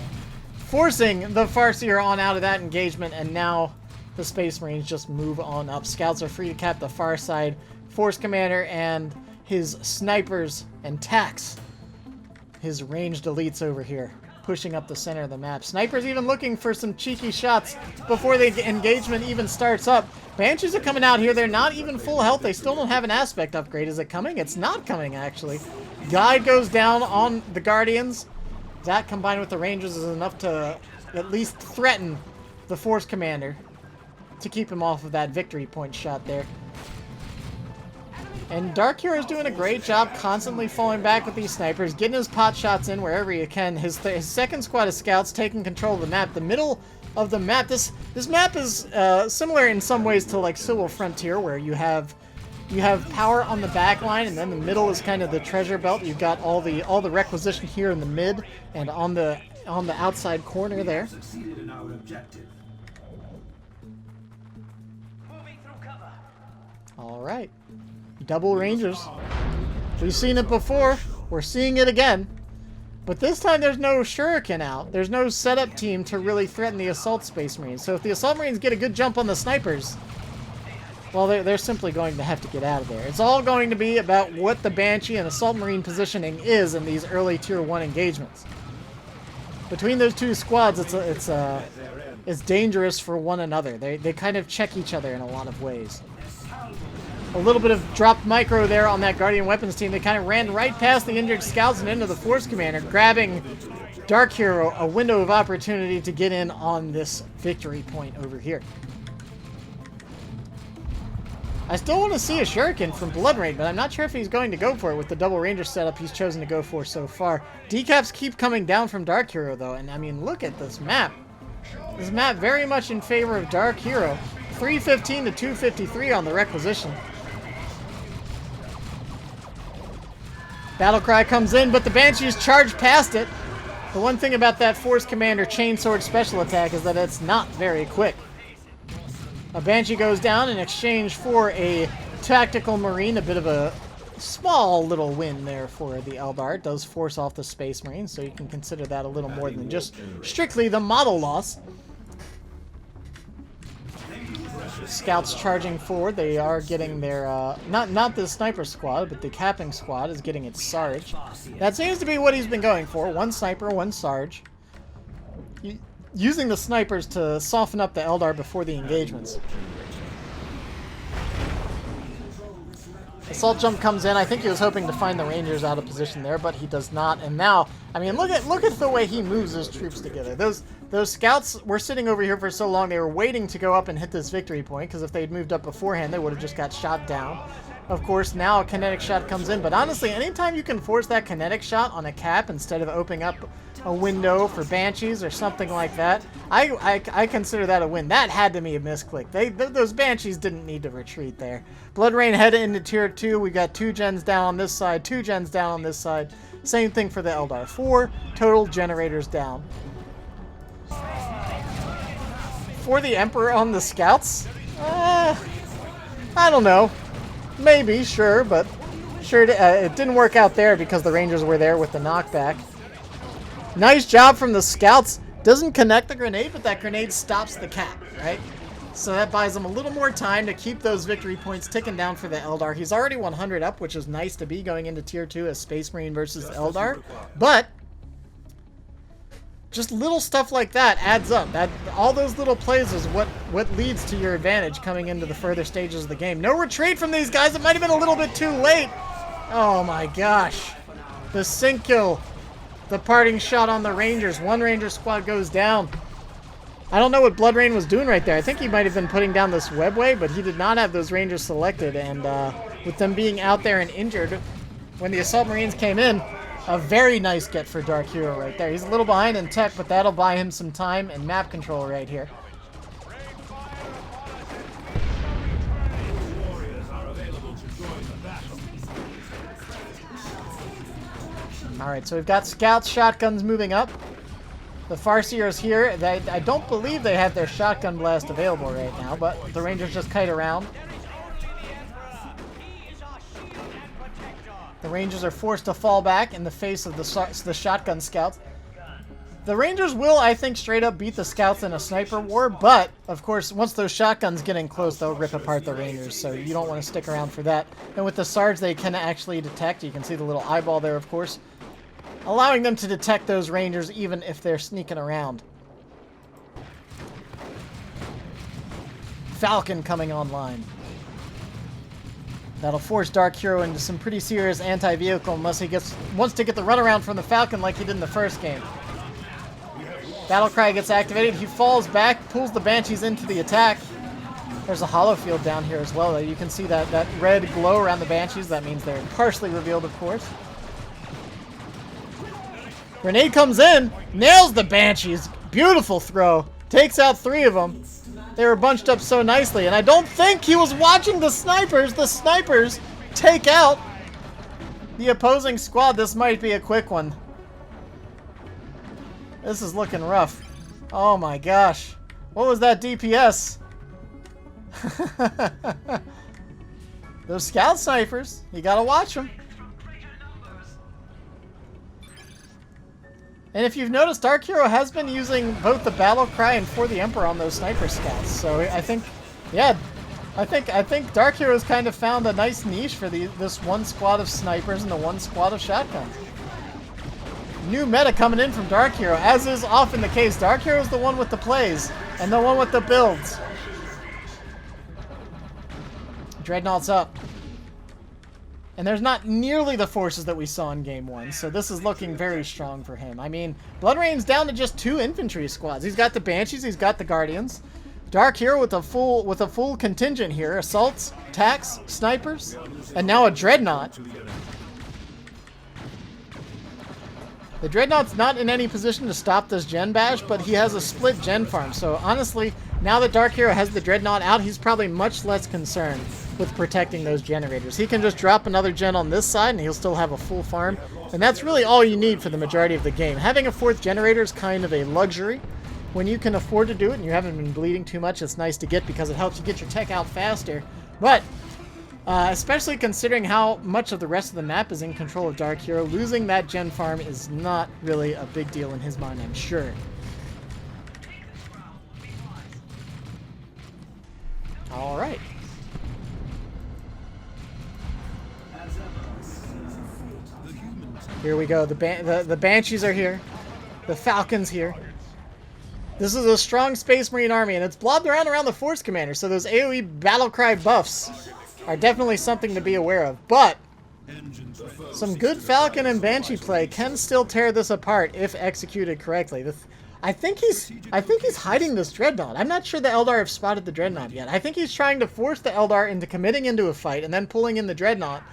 forcing the Farseer on out of that engagement, and now the Space Marines just move on up. Scouts are free to cap the far side. Force Commander and his snipers and Tax, his ranged elites over here, pushing up the center of the map. Snipers even looking for some cheeky shots before the engagement even starts up. Banshees are coming out here. They're not even full health. They still don't have an aspect upgrade. Is it coming? It's not coming, actually. Guide goes down on the Guardians. That combined with the Rangers is enough to at least threaten the Force Commander to keep him off of that victory point shot there. And DarkHero is doing a great job constantly falling back with these snipers, getting his pot shots in wherever he can. His second squad of scouts taking control of the map. The middle of the map, this map is similar in some ways to like Civil Frontier, where you have power on the back line, and then the middle is kind of the treasure belt. You've got all the requisition here in the mid and on the outside corner there. Succeeded in our objective. Moving through cover. All right. Double Rangers. We've seen it before. We're seeing it again. But this time there's no Shuriken out. There's no setup team to really threaten the Assault Space Marines. So if the Assault Marines get a good jump on the snipers, well, they're simply going to have to get out of there. It's all going to be about what the Banshee and Assault Marine positioning is in these early Tier 1 engagements. Between those two squads, it's dangerous for one another. They kind of check each other in a lot of ways. A little bit of dropped micro there on that Guardian Weapons team. They kind of ran right past the injured scouts and into the Force Commander, grabbing DarkHero a window of opportunity to get in on this victory point over here. I still want to see a Shuriken from Bloodrain, but I'm not sure if he's going to go for it with the double Ranger setup he's chosen to go for so far. Decaps keep coming down from DarkHero, though, and I mean, look at this map. This map very much in favor of DarkHero. 315 to 253 on the requisition. Battlecry comes in, but the Banshees charge past it. The one thing about that Force Commander Chainsword special attack is that it's not very quick. A Banshee goes down in exchange for a Tactical Marine, a bit of a small little win there for the Eldar. It does force off the Space Marine, so you can consider that a little more than just strictly the model loss. Scouts charging forward. They are getting their not the sniper squad, but the capping squad is getting its Sarge. That seems to be what he's been going for. One sniper, one Sarge. Using the snipers to soften up the Eldar before the engagements. Assault jump comes in. I think he was hoping to find the Rangers out of position there, but he does not. And now, I mean, look at the way he moves his troops together. Those scouts were sitting over here for so long. They were waiting to go up and hit this victory point, because if they'd moved up beforehand, they would have just got shot down. Of course, now a kinetic shot comes in, but honestly, anytime you can force that kinetic shot on a cap instead of opening up a window for Banshees or something like that, I consider that a win. That had to be a misclick. Those Banshees didn't need to retreat there. Bloodrain headed into Tier 2. We got 2 gens down on this side, 2 gens down on this side. Same thing for the Eldar. 4 total generators down. For the Emperor on the Scouts? I don't know. Maybe, sure, but sure it didn't work out there because the Rangers were there with the knockback. Nice job from the Scouts. Doesn't connect the grenade, but that grenade stops the cap, right? So that buys them a little more time to keep those victory points ticking down for the Eldar. He's already 100 up, which is nice to be going into Tier 2 as Space Marine versus Eldar. But just little stuff like that adds up. All those little plays is what leads to your advantage coming into the further stages of the game. No retreat from these guys. It might have been a little bit too late. Oh my gosh. The sync kill. The parting shot on the Rangers. One Ranger squad goes down. I don't know what Bloodrain was doing right there. I think he might have been putting down this webway, but he did not have those Rangers selected. And with them being out there and injured, when the Assault Marines came in, a very nice get for DarkHero right there. He's a little behind in tech, but that'll buy him some time and map control right here. Alright, so we've got scouts, shotguns moving up. The Farseers here, I don't believe they have their shotgun blast available right now, but the Rangers just kite around. The Rangers are forced to fall back in the face of the shotgun scouts. The Rangers will, I think, straight up beat the scouts in a sniper war, but, of course, once those shotguns get in close, they'll rip apart the Rangers, so you don't want to stick around for that. And with the Sarge, they can actually detect. You can see the little eyeball there, of course, allowing them to detect those Rangers even if they're sneaking around. Falcon coming online. That'll force DarkHero into some pretty serious anti-vehicle unless he wants to get the runaround from the Falcon like he did in the first game. Battlecry gets activated. He falls back, pulls the Banshees into the attack. There's a hollow field down here as well. You can see that red glow around the Banshees. That means they're partially revealed, of course. Grenade comes in, nails the Banshees. Beautiful throw. Takes out 3 of them. They were bunched up so nicely, and I don't think he was watching the snipers. The snipers take out the opposing squad. This might be a quick one. This is looking rough. Oh my gosh. What was that DPS? Those scout snipers, you gotta watch them. And if you've noticed, DarkHero has been using both the battle cry and For the Emperor on those sniper scouts. So I think, yeah, I think DarkHero's kind of found a nice niche for this one squad of snipers and the one squad of shotguns. New meta coming in from DarkHero, as is often the case. DarkHero's the one with the plays and the one with the builds. Dreadnought's up. And there's not nearly the forces that we saw in Game 1, so this is looking very strong for him. I mean, Bloodrain's down to just 2 infantry squads. He's got the Banshees, he's got the Guardians. DarkHero with a full contingent here. Assaults, attacks, snipers, and now a Dreadnought. The Dreadnought's not in any position to stop this gen bash, but he has a split gen farm. So honestly, now that DarkHero has the Dreadnought out, he's probably much less concerned with protecting those generators. He can just drop another gen on this side and he'll still have a full farm. And that's really all you need for the majority of the game. Having a 4th generator is kind of a luxury. When you can afford to do it and you haven't been bleeding too much, it's nice to get because it helps you get your tech out faster. But especially considering how much of the rest of the map is in control of DarkHero, losing that gen farm is not really a big deal in his mind, I'm sure. All right. Here we go. The Banshees are here. The Falcon's here. This is a strong Space Marine army, and it's blobbed around the Force Commander, so those AoE Battlecry buffs are definitely something to be aware of. But some good Falcon and Banshee play can still tear this apart if executed correctly. I think he's hiding this Dreadnought. I'm not sure the Eldar have spotted the Dreadnought yet. I think he's trying to force the Eldar into committing into a fight and then pulling in the Dreadnought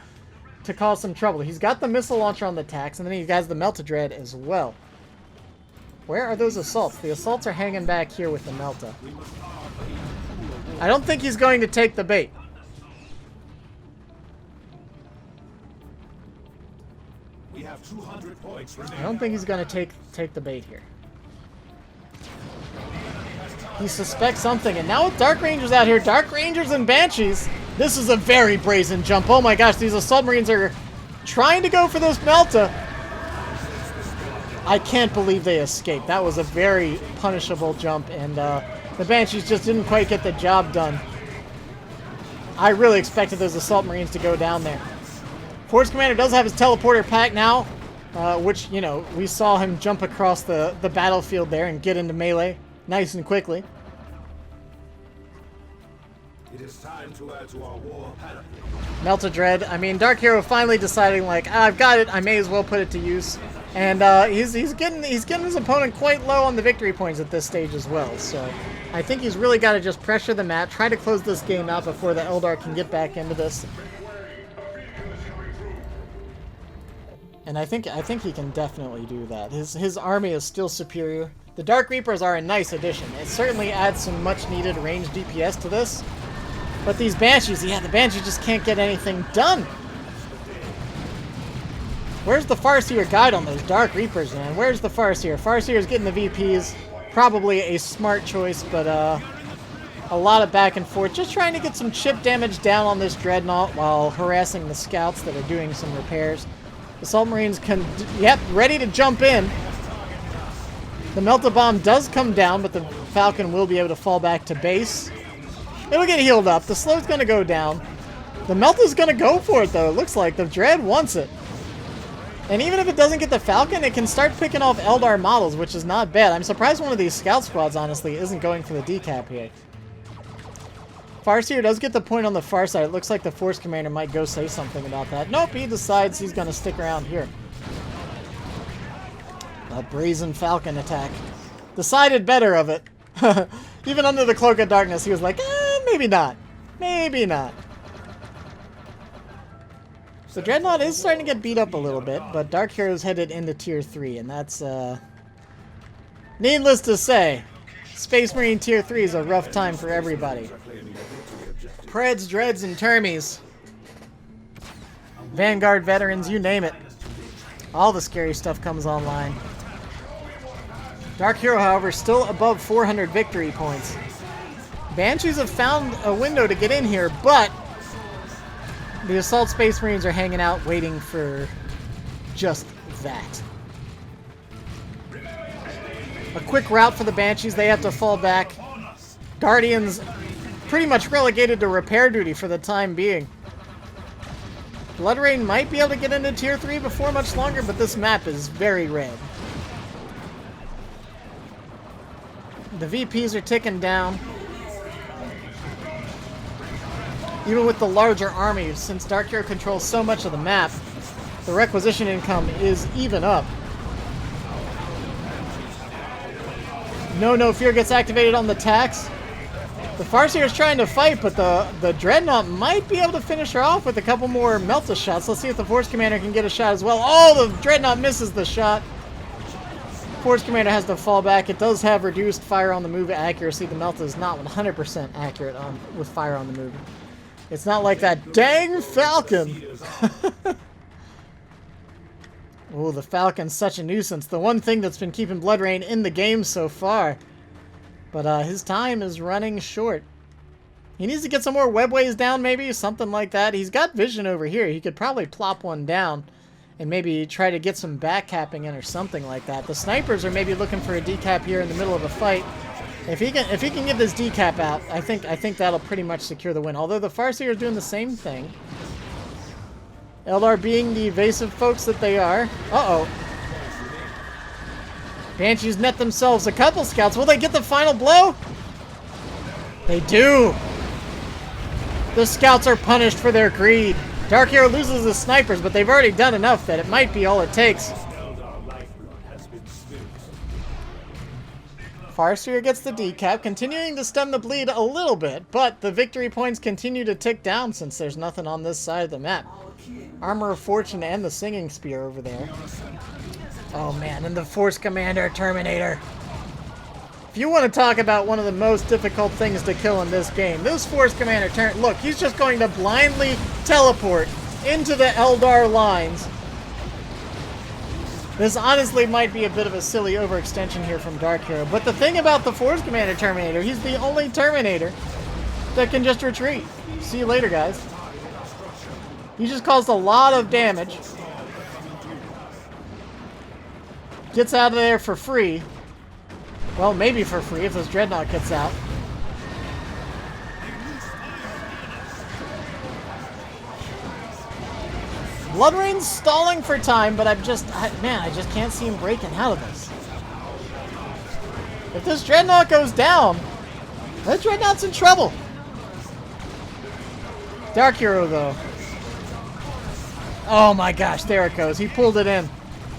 to cause some trouble. He's got the missile launcher on the tax, and then he has the Melta-Dread as well. Where are those assaults? The assaults are hanging back here with the Melta. I don't think he's going to take the bait. We have 200 points remaining. I don't think he's going to take the bait here. He suspects something, and now with Dark Rangers out here, Dark Rangers and Banshees, this is a very brazen jump. Oh my gosh, these Assault Marines are trying to go for this Melta. I can't believe they escaped. That was a very punishable jump, and the Banshees just didn't quite get the job done. I really expected those Assault Marines to go down there. Force Commander does have his teleporter pack now, which, you know, we saw him jump across the battlefield there and get into melee nice and quickly. It is time to add to our war panoply. Melta-Dread. I mean, DarkHero finally deciding, like, I've got it. I may as well put it to use. And he's getting his opponent quite low on the victory points at this stage as well. So I think he's really got to just pressure the mat, try to close this game out before the Eldar can get back into this. And I think he can definitely do that. His army is still superior. The Dark Reapers are a nice addition. It certainly adds some much-needed ranged DPS to this. But these Banshees, yeah, the Banshees just can't get anything done. Where's the Farseer guide on those Dark Reapers, man? Where's the Farseer? Farseer's getting the VPs. Probably a smart choice, but A lot of back and forth, just trying to get some chip damage down on this Dreadnought while harassing the scouts that are doing some repairs. Assault Marines ready to jump in. The Melta Bomb does come down, but the Falcon will be able to fall back to base. It'll get healed up. The slow's going to go down. The Melta's going to go for it, though. It looks like the Dread wants it. And even if it doesn't get the Falcon, it can start picking off Eldar models, which is not bad. I'm surprised one of these scout squads, honestly, isn't going for the decap here. Farseer does get the point on the far side. It looks like the Force Commander might go say something about that. Nope, he decides he's going to stick around here. A brazen Falcon attack. Decided better of it. Even under the Cloak of Darkness, he was like, maybe not. Maybe not. So Dreadnought is starting to get beat up a little bit, but Dark Hero's headed into Tier 3, and that's, needless to say, Space Marine Tier 3 is a rough time for everybody. Preds, Dreads, and Termies. Vanguard veterans, you name it. All the scary stuff comes online. Dark Hero, however, still above 400 victory points. Banshees have found a window to get in here, but the Assault Space Marines are hanging out waiting for just that. A quick route for the Banshees. They have to fall back. Guardians pretty much relegated to repair duty for the time being. Bloodrain might be able to get into Tier 3 before much longer, but this map is very red. The VPs are ticking down. Even with the larger army, since Dark Hero controls so much of the map, the requisition income is even up. No Fear gets activated on the tax. The Farseer is trying to fight, but the Dreadnought might be able to finish her off with a couple more Melta shots. Let's see if the Force Commander can get a shot as well. Oh, the Dreadnought misses the shot. Force Commander has to fall back. It does have reduced fire on the move accuracy. The Melta is not 100% accurate with fire on the move. It's not like that dang Falcon. Oh, the Falcon's such a nuisance. The one thing that's been keeping Bloodrain in the game so far. But his time is running short. He needs to get some more webways down, maybe. Something like that. He's got vision over here. He could probably plop one down and maybe try to get some back capping in or something like that. The snipers are maybe looking for a decap here in the middle of a fight. If he can get this decap out, I think that'll pretty much secure the win. Although the Farseer is doing the same thing. Eldar being the evasive folks that they are. Uh-oh. Banshees net themselves a couple scouts. Will they get the final blow? They do. The scouts are punished for their greed. Dark Hero loses the snipers, but they've already done enough that it might be all it takes. Farseer gets the decap, continuing to stem the bleed a little bit, but the victory points continue to tick down since there's nothing on this side of the map. Armor of Fortune and the Singing Spear over there. Oh man, and the Force Commander Terminator. If you want to talk about one of the most difficult things to kill in this game, this Force Commander Terminator, look, he's just going to blindly teleport into the Eldar lines. This honestly might be a bit of a silly overextension here from Dark Hero, but the thing about the Force Commander Terminator, he's the only Terminator that can just retreat. See you later, guys. He just caused a lot of damage. Gets out of there for free. Well, maybe for free if this Dreadnought gets out. Bloodrain's stalling for time, but I just can't see him breaking out of this. If this Dreadnought goes down, that Dreadnought's in trouble. Dark Hero, though. Oh my gosh, there it goes. He pulled it in.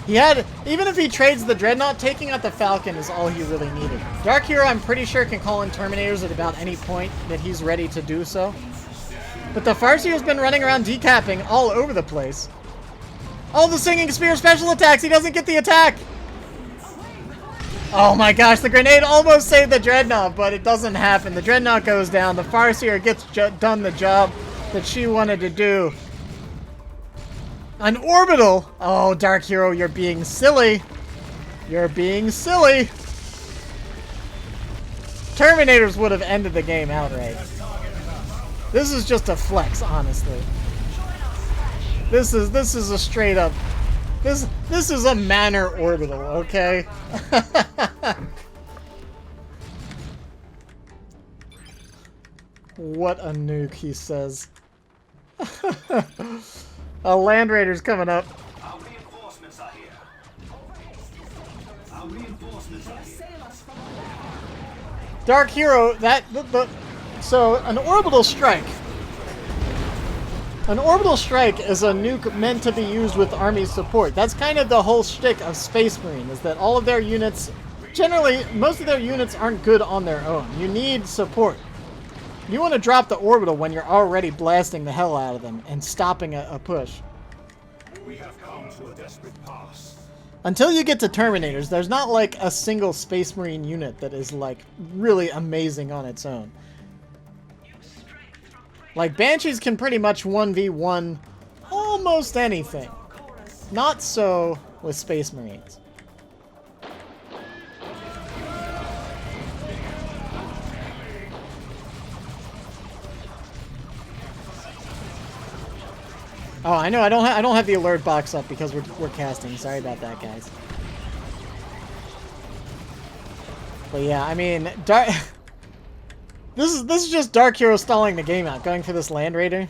Even if he trades the Dreadnought, taking out the Falcon is all he really needed. Dark Hero, I'm pretty sure, can call in Terminators at about any point that he's ready to do so. But the Farseer's been running around decapping all over the place. Oh, the Singing Spear special attacks! He doesn't get the attack! Oh my gosh, the grenade almost saved the Dreadnought, but it doesn't happen. The Dreadnought goes down. The Farseer gets done the job that she wanted to do. An orbital! Oh, Dark Hero, you're being silly. You're being silly. Terminators would have ended the game outright. This is just a flex, honestly. This is a straight up. This is a manor orbital, okay? What a nuke, he says. A Land Raider's coming up. Our reinforcements are here. Our reinforcements are here. DarkHero, so an Orbital Strike. An Orbital Strike is a nuke meant to be used with army support. That's kind of the whole shtick of Space Marine, is that all of their units, generally, most of their units aren't good on their own. You need support. You want to drop the orbital when you're already blasting the hell out of them and stopping a push. We have come to a desperate pass. Until you get to Terminators, there's not like a single Space Marine unit that is like really amazing on its own. Like Banshees can pretty much 1v1 almost anything. Not so with Space Marines. Oh, I know. I don't have the alert box up because we're casting. Sorry about that, guys. But yeah, I mean, this is just DarkHero stalling the game out, going for this Land Raider.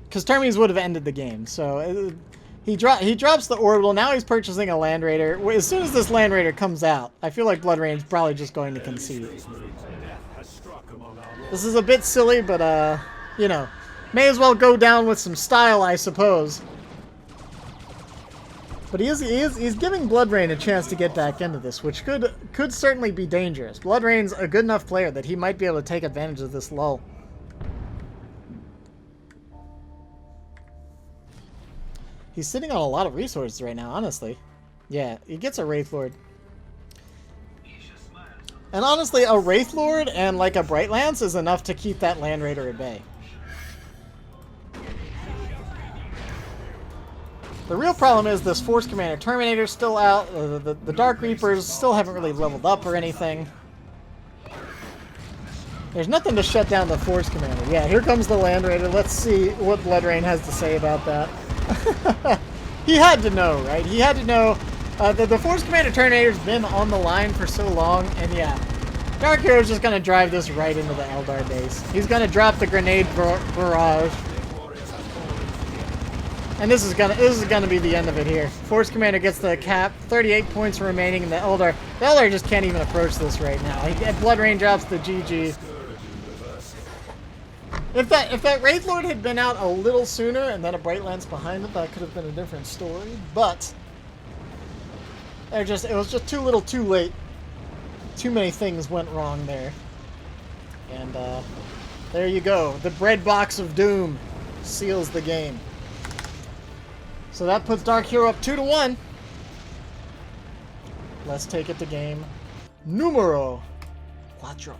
Because Termies would have ended the game. So he drops the orbital. Now he's purchasing a Land Raider. As soon as this Land Raider comes out, I feel like Bloodrain's probably just going to concede. This is a bit silly, but you know. May as well go down with some style, I suppose. But he's giving Bloodrain a chance to get back into this, which could certainly be dangerous. Bloodrain's a good enough player that he might be able to take advantage of this lull. He's sitting on a lot of resources right now, honestly. Yeah, he gets a Wraith Lord. And honestly, a Wraith Lord and like a Bright Lance is enough to keep that Land Raider at bay. The real problem is this Force Commander Terminator's still out. The Dark Reapers still haven't really leveled up or anything. There's nothing to shut down the Force Commander. Yeah, here comes the Land Raider. Let's see what Bloodrain has to say about that. He had to know, right? He had to know that the Force Commander Terminator's been on the line for so long, and yeah, DarkHero's just gonna drive this right into the Eldar base. He's gonna drop the grenade barrage. And this is gonna be the end of it here. Force Commander gets the cap, 38 points remaining, and the Eldar just can't even approach this right now. Bloodrain drops the GG. If that Wraith Lord had been out a little sooner and then a Bright Lance behind it, that could have been a different story. But it was just too little, too late. Too many things went wrong there. And there you go. The bread box of doom seals the game. So that puts DarkHero up 2-1. Let's take it to game numero 4.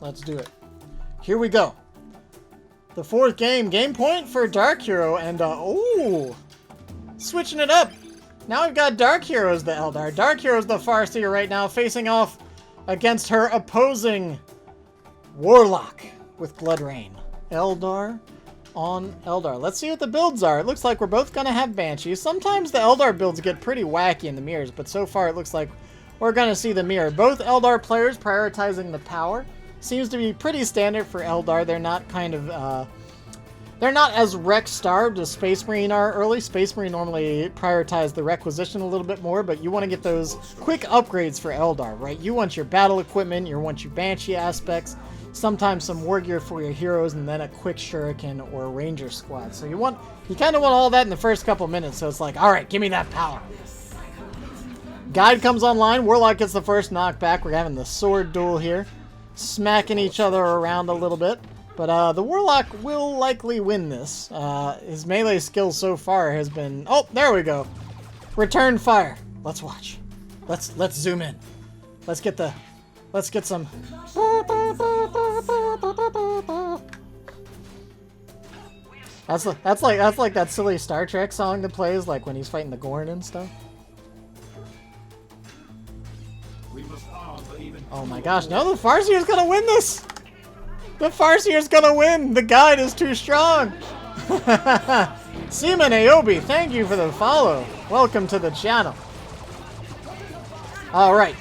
Let's do it. Here we go. The fourth game. Game point for DarkHero. And, ooh. Switching it up. Now we've got DarkHero as the Eldar. DarkHero is the Farseer right now, facing off against her opposing Warlock with Bloodrain. Eldar on Eldar. Let's see what the builds are. It looks like we're both going to have Banshees. Sometimes the Eldar builds get pretty wacky in the mirrors, but so far it looks like we're going to see the mirror. Both Eldar players prioritizing the power. Seems to be pretty standard for Eldar. They're not they're not as wreck-starved as Space Marine are early. Space Marine normally prioritize the requisition a little bit more, but you want to get those quick upgrades for Eldar, right? You want your battle equipment, you want your Banshee aspects, sometimes some war gear for your heroes, and then a quick shuriken or a ranger squad. So you kind of want all that in the first couple minutes, so it's like, alright, give me that power. Guide comes online, Warlock gets the first knockback. We're having the sword duel here, smacking each other around a little bit. But the Warlock will likely win this. His melee skill so far has been... Oh, there we go. Return fire. Let's watch. Let's zoom in. Let's get some... That's like that silly Star Trek song that plays like when he's fighting the Gorn and stuff. We must arm for even Oh my gosh, no, the Farseer's gonna win this! The Farseer's gonna win! The guide is too strong! Seaman Aobi, thank you for the follow. Welcome to the channel. Alright.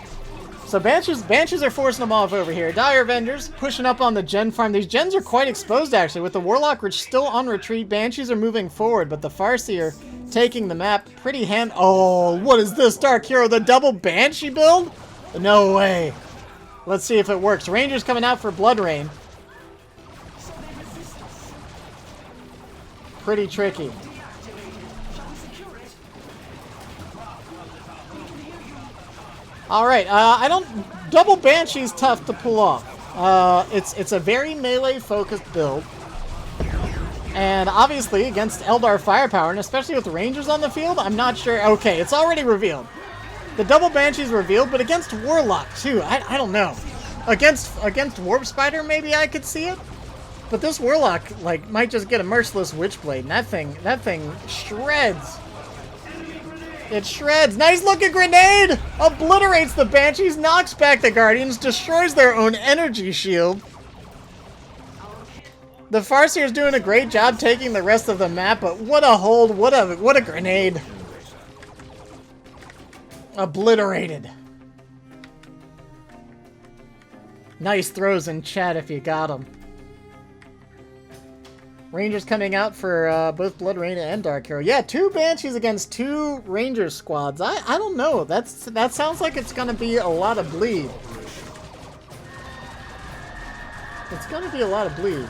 So Banshees are forcing them off over here. Dire Avengers pushing up on the gen farm. These gens are quite exposed actually. With the Warlock still on retreat, Banshees are moving forward, but the Farseer taking the map pretty Oh, what is this, DarkHero? The double Banshee build? No way. Let's see if it works. Rangers coming out for Bloodrain. Pretty tricky. Alright, double Banshee's tough to pull off. It's a very melee-focused build. And obviously, against Eldar firepower, and especially with Rangers on the field, I'm not sure. Okay, it's already revealed. The double Banshee's revealed, but against Warlock, too. I don't know. Against Warp Spider, maybe I could see it. But this Warlock, like, might just get a merciless Witchblade, and that thing shreds. It shreds. Nice looking grenade! Obliterates the Banshees, knocks back the Guardians, destroys their own energy shield. The Farseer's doing a great job taking the rest of the map, but what a hold, what a grenade. Obliterated. Nice throws in chat if you got them. Rangers coming out for both Bloodrain and DarkHero. Yeah, 2 Banshees against 2 Ranger squads. I don't know. That sounds like it's gonna be a lot of bleed. It's gonna be a lot of bleed.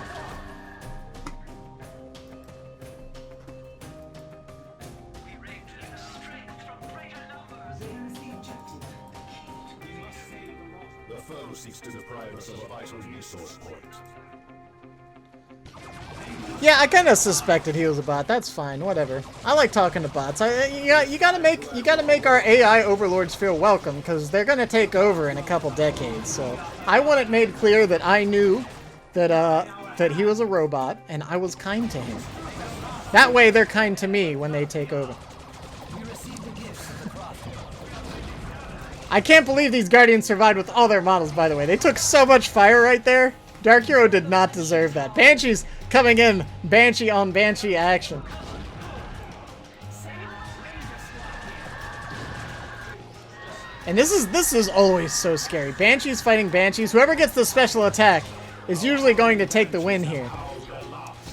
The foe seeks to deprive us of a vital resource point. Yeah, I kind of suspected he was a bot. That's fine, whatever. I like talking to bots. You gotta make our AI overlords feel welcome, because they're gonna take over in a couple decades. So I want it made clear that I knew that he was a robot and I was kind to him. That way, they're kind to me when they take over. I can't believe these Guardians survived with all their models. By the way, they took so much fire right there. DarkHero did not deserve that. Banshees coming in, Banshee on Banshee action. And this is always so scary. Banshees fighting Banshees. Whoever gets the special attack is usually going to take the win here.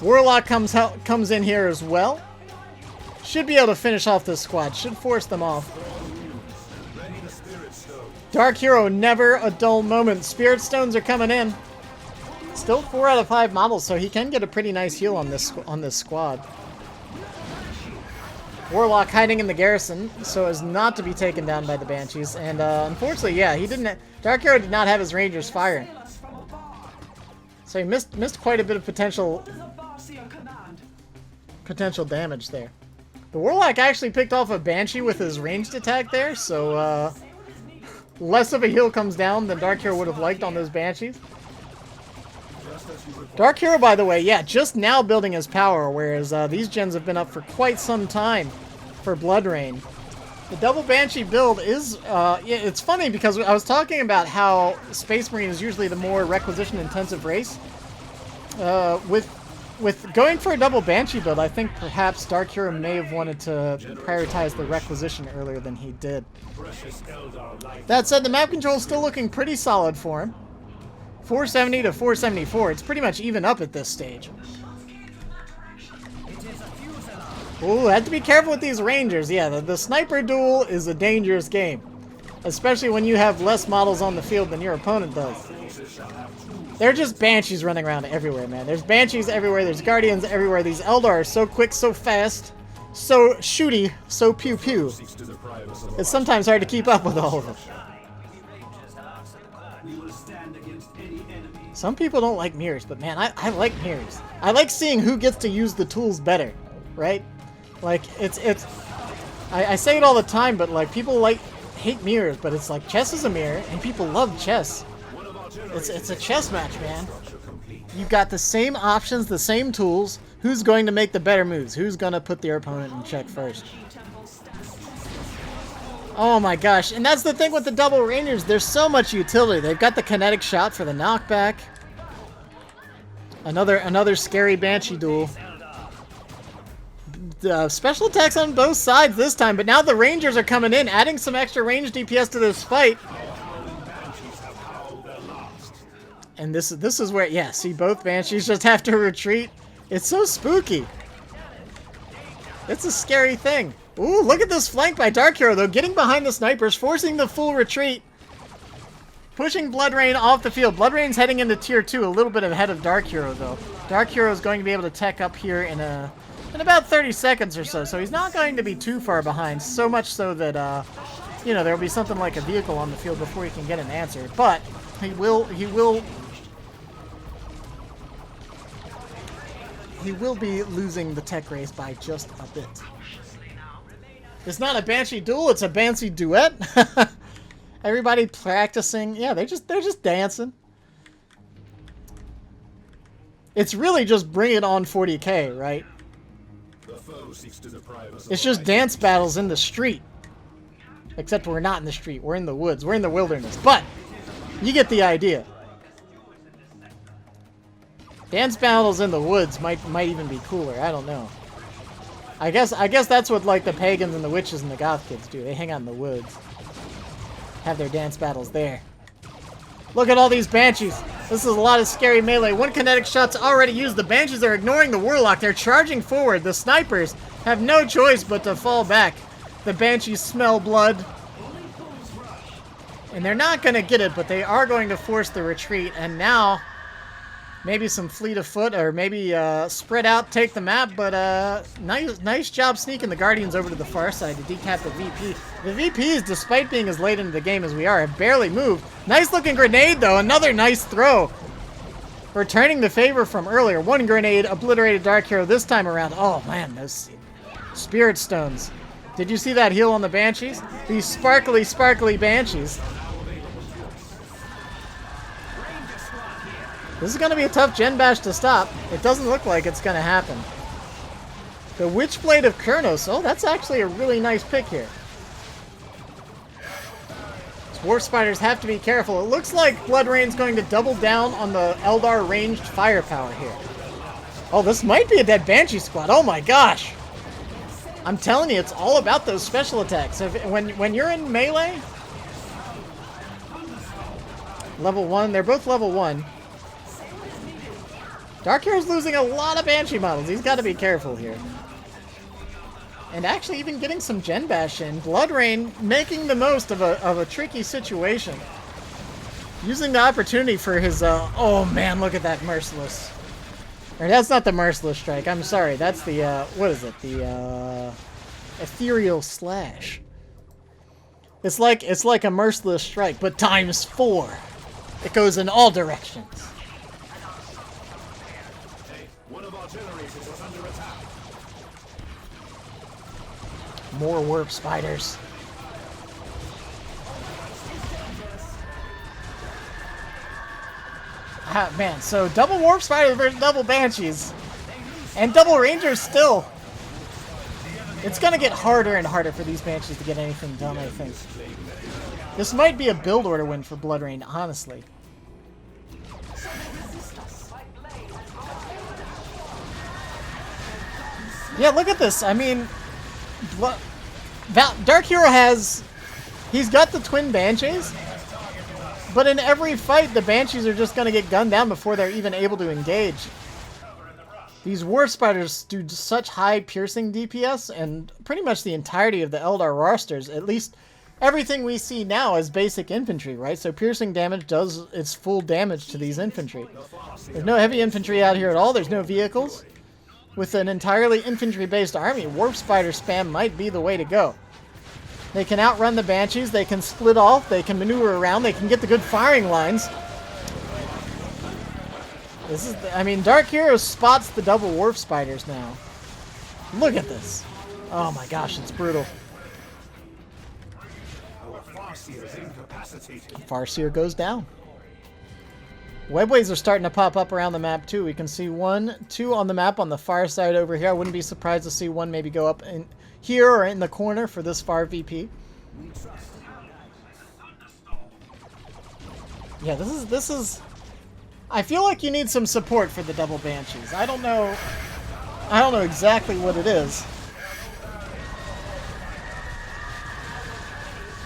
Warlock comes in here as well. Should be able to finish off this squad. Should force them off. DarkHero, never a dull moment. Spirit Stones are coming in. Still 4 out of 5 models, so he can get a pretty nice heal on this squad. Warlock hiding in the garrison, so as not to be taken down by the Banshees. And unfortunately, yeah, DarkHero did not have his Rangers firing. So he missed quite a bit of potential damage there. The Warlock actually picked off a Banshee with his ranged attack there, so less of a heal comes down than DarkHero would have liked on those Banshees. DarkHero, by the way, yeah, just now building his power, whereas these gens have been up for quite some time for Bloodrain. The double Banshee build is, it's funny because I was talking about how Space Marine is usually the more requisition-intensive race. With going for a double Banshee build, I think perhaps DarkHero may have wanted to prioritize the requisition earlier than he did. That said, the map control is still looking pretty solid for him. 470 to 474. It's pretty much even up at this stage. Ooh, have to be careful with these Rangers. Yeah, the sniper duel is a dangerous game. Especially when you have less models on the field than your opponent does. They're just Banshees running around everywhere, man. There's Banshees everywhere. There's Guardians everywhere. These Eldar are so quick, so fast, so shooty, so pew-pew. It's sometimes hard to keep up with all of them. Some people don't like mirrors, but man, I like mirrors. I like seeing who gets to use the tools better, right? Like, I say it all the time, but like, people hate mirrors, but it's like, chess is a mirror, and people love chess. It's a chess match, man. You've got the same options, the same tools. Who's going to make the better moves? Who's going to put their opponent in check first? Oh my gosh, and that's the thing with the double Rangers. There's so much utility. They've got the kinetic shot for the knockback. Another scary Banshee duel. Special attacks on both sides this time, but now the Rangers are coming in, adding some extra range DPS to this fight. And this is where, yeah, see, both Banshees just have to retreat. It's so spooky. It's a scary thing. Ooh, look at this flank by DarkHero, though, getting behind the snipers, forcing the full retreat. Pushing Bloodrain off the field. Bloodrain's heading into tier 2, a little bit ahead of DarkHero, though. DarkHero is going to be able to tech up here in about 30 seconds or so, so he's not going to be too far behind, so much so that, you know, there will be something like a vehicle on the field before he can get an answer. But he will be losing the tech race by just a bit. It's not a Banshee duel, it's a Banshee duet. Everybody practicing. Yeah, they're just dancing. It's really just bring it on 40k, right? It's just dance battles in the street. Except we're not in the street. We're in the woods. We're in the wilderness. But you get the idea. Dance battles in the woods might even be cooler. I don't know. I guess that's what like the pagans and the witches and the goth kids do. They hang out in the woods. Have their dance battles there. Look at all these Banshees. This is a lot of scary melee. One kinetic shot's already used. The Banshees are ignoring the Warlock. They're charging forward. The snipers have no choice but to fall back. The Banshees smell blood. And they're not going to get it, but they are going to force the retreat. And now, maybe some fleet of foot, or maybe spread out, take the map. But nice job sneaking the Guardians over to the far side to decap the VP. The VPs, despite being as late into the game as we are, have barely moved. Nice looking grenade, though. Another nice throw. Returning the favor from earlier. One grenade obliterated DarkHero this time around. Oh, man, those Spirit Stones. Did you see that heal on the Banshees? These sparkly, sparkly Banshees. This is going to be a tough Gen Bash to stop. It doesn't look like it's going to happen. The Witchblade of Kurnos. Oh, that's actually a really nice pick here. Dwarf Spiders have to be careful. It looks like Bloodrain's going to double down on the Eldar ranged firepower here. Oh, this might be a dead Banshee squad. Oh my gosh. I'm telling you, it's all about those special attacks. When you're in melee, level 1, they're both level 1. DarkHero's losing a lot of Banshee models. He's got to be careful here. And actually even getting some Gen Bash in. Bloodrain making the most of a tricky situation. Using the opportunity for his, oh man, look at that Merciless. Or that's not the Merciless Strike, I'm sorry. That's the, what is it? The, Ethereal Slash. It's like a Merciless Strike, but times 4. It goes in all directions. One of our generators is under attack. More Warp Spiders. Ah, man, so double Warp Spiders versus double Banshees. And double Rangers still. It's going to get harder and harder for these Banshees to get anything done, I think. This might be a build order win for Bloodrain, honestly. Yeah, look at this. I mean, DarkHero has... He's got the twin Banshees, but in every fight, the Banshees are just going to get gunned down before they're even able to engage. These Warp Spiders do such high piercing DPS, and pretty much the entirety of the Eldar rosters, at least everything we see now is basic infantry, right? So piercing damage does its full damage to these infantry. There's no heavy infantry out here at all. There's no vehicles. With an entirely infantry-based army, Warp Spider spam might be the way to go. They can outrun the Banshees, they can split off, they can maneuver around, they can get the good firing lines. This is, I mean, DarkHero spots the double Warp Spiders now. Look at this. Oh my gosh, it's brutal. Farseer goes down. Webways are starting to pop up around the map too. We can see 1, 2 on the map on the far side over here. I wouldn't be surprised to see one maybe go up in here or in the corner for this far VP. Yeah, this is. I feel like you need some support for the double banshees. I don't know exactly what it is.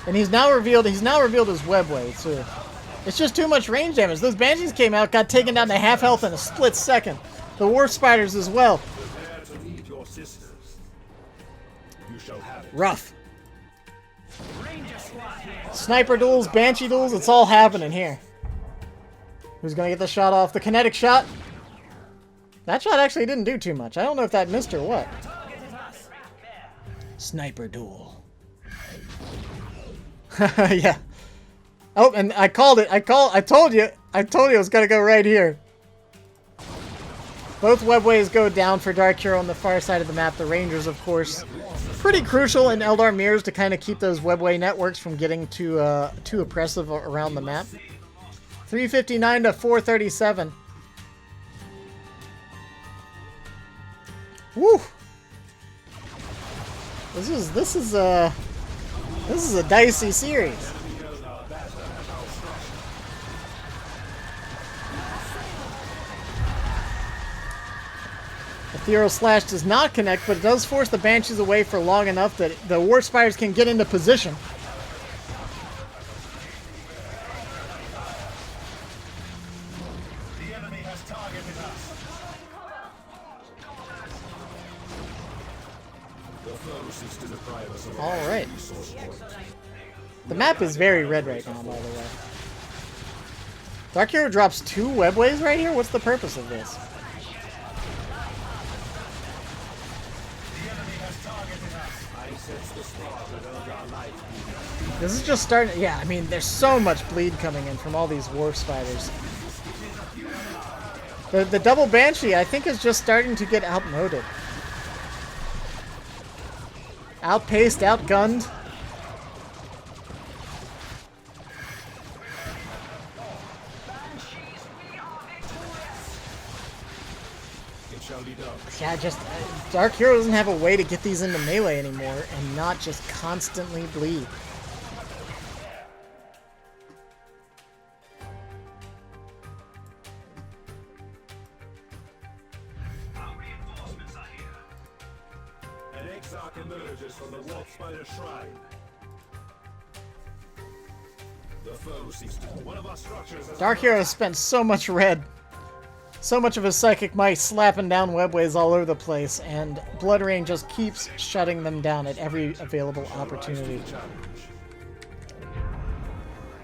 And he's now revealed his webway too. It's just too much range damage. Those banshees came out, got taken down to half health in a split second. The war spiders as well. Prepare to meet your sisters. You shall have it. Rough. Sniper duels, banshee duels, it's all happening here. Who's gonna get the shot off? The kinetic shot? That shot actually didn't do too much. I don't know if that missed or what. Sniper duel. Yeah. Oh, and I called it. I told you it was gonna go right here. Both webways go down for DarkHero on the far side of the map. The Rangers, of course, pretty crucial in Eldar mirrors to kind of keep those webway networks from getting too oppressive around the map. 359 to 437. Woo! This is a dicey series. Ethereal Slash does not connect, but it does force the Banshees away for long enough that the War Spiders can get into position. The enemy has targeted us. The foe seeks to deprive us of All right. resource point. The map is very red right now, by the way. DarkHero drops 2 webways right here? What's the purpose of this? This is just starting. Yeah, I mean, there's so much bleed coming in from all these War Spiders. The double Banshee, I think, is just starting to get outmoded. Outpaced, outgunned. It shall be done. Yeah, just DarkHero doesn't have a way to get these into melee anymore and not just constantly bleed. Our reinforcements are here. An exarch emerges from the Wolf Spider Shrine. The foe seeks to. One of our structures has DarkHero has spent so much red. So much of his psychic might slapping down webways all over the place, and BloodRain just keeps shutting them down at every available opportunity.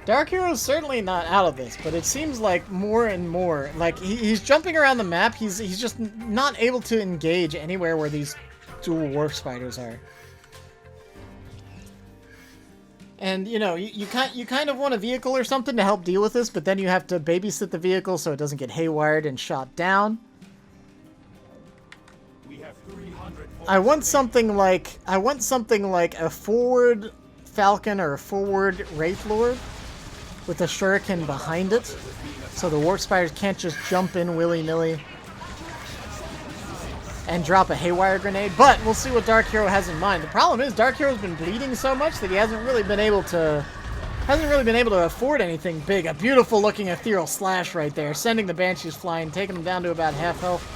DarkHero is certainly not out of this, but it seems like more and more, like he's jumping around the map. He's just not able to engage anywhere where these dual Warp Spiders are. And, you know, you kind of want a vehicle or something to help deal with this, but then you have to babysit the vehicle so it doesn't get haywired and shot down. We have 300 I want something like a forward Falcon or a forward Wraith Lord with a Shuriken behind it, so the Warp Spiders can't just jump in willy-nilly and drop a haywire grenade. But we'll see what DarkHero has in mind. The problem is DarkHero's been bleeding so much that he hasn't really been able to afford anything big. A beautiful looking Ethereal Slash right there, sending the Banshees flying, taking them down to about half health.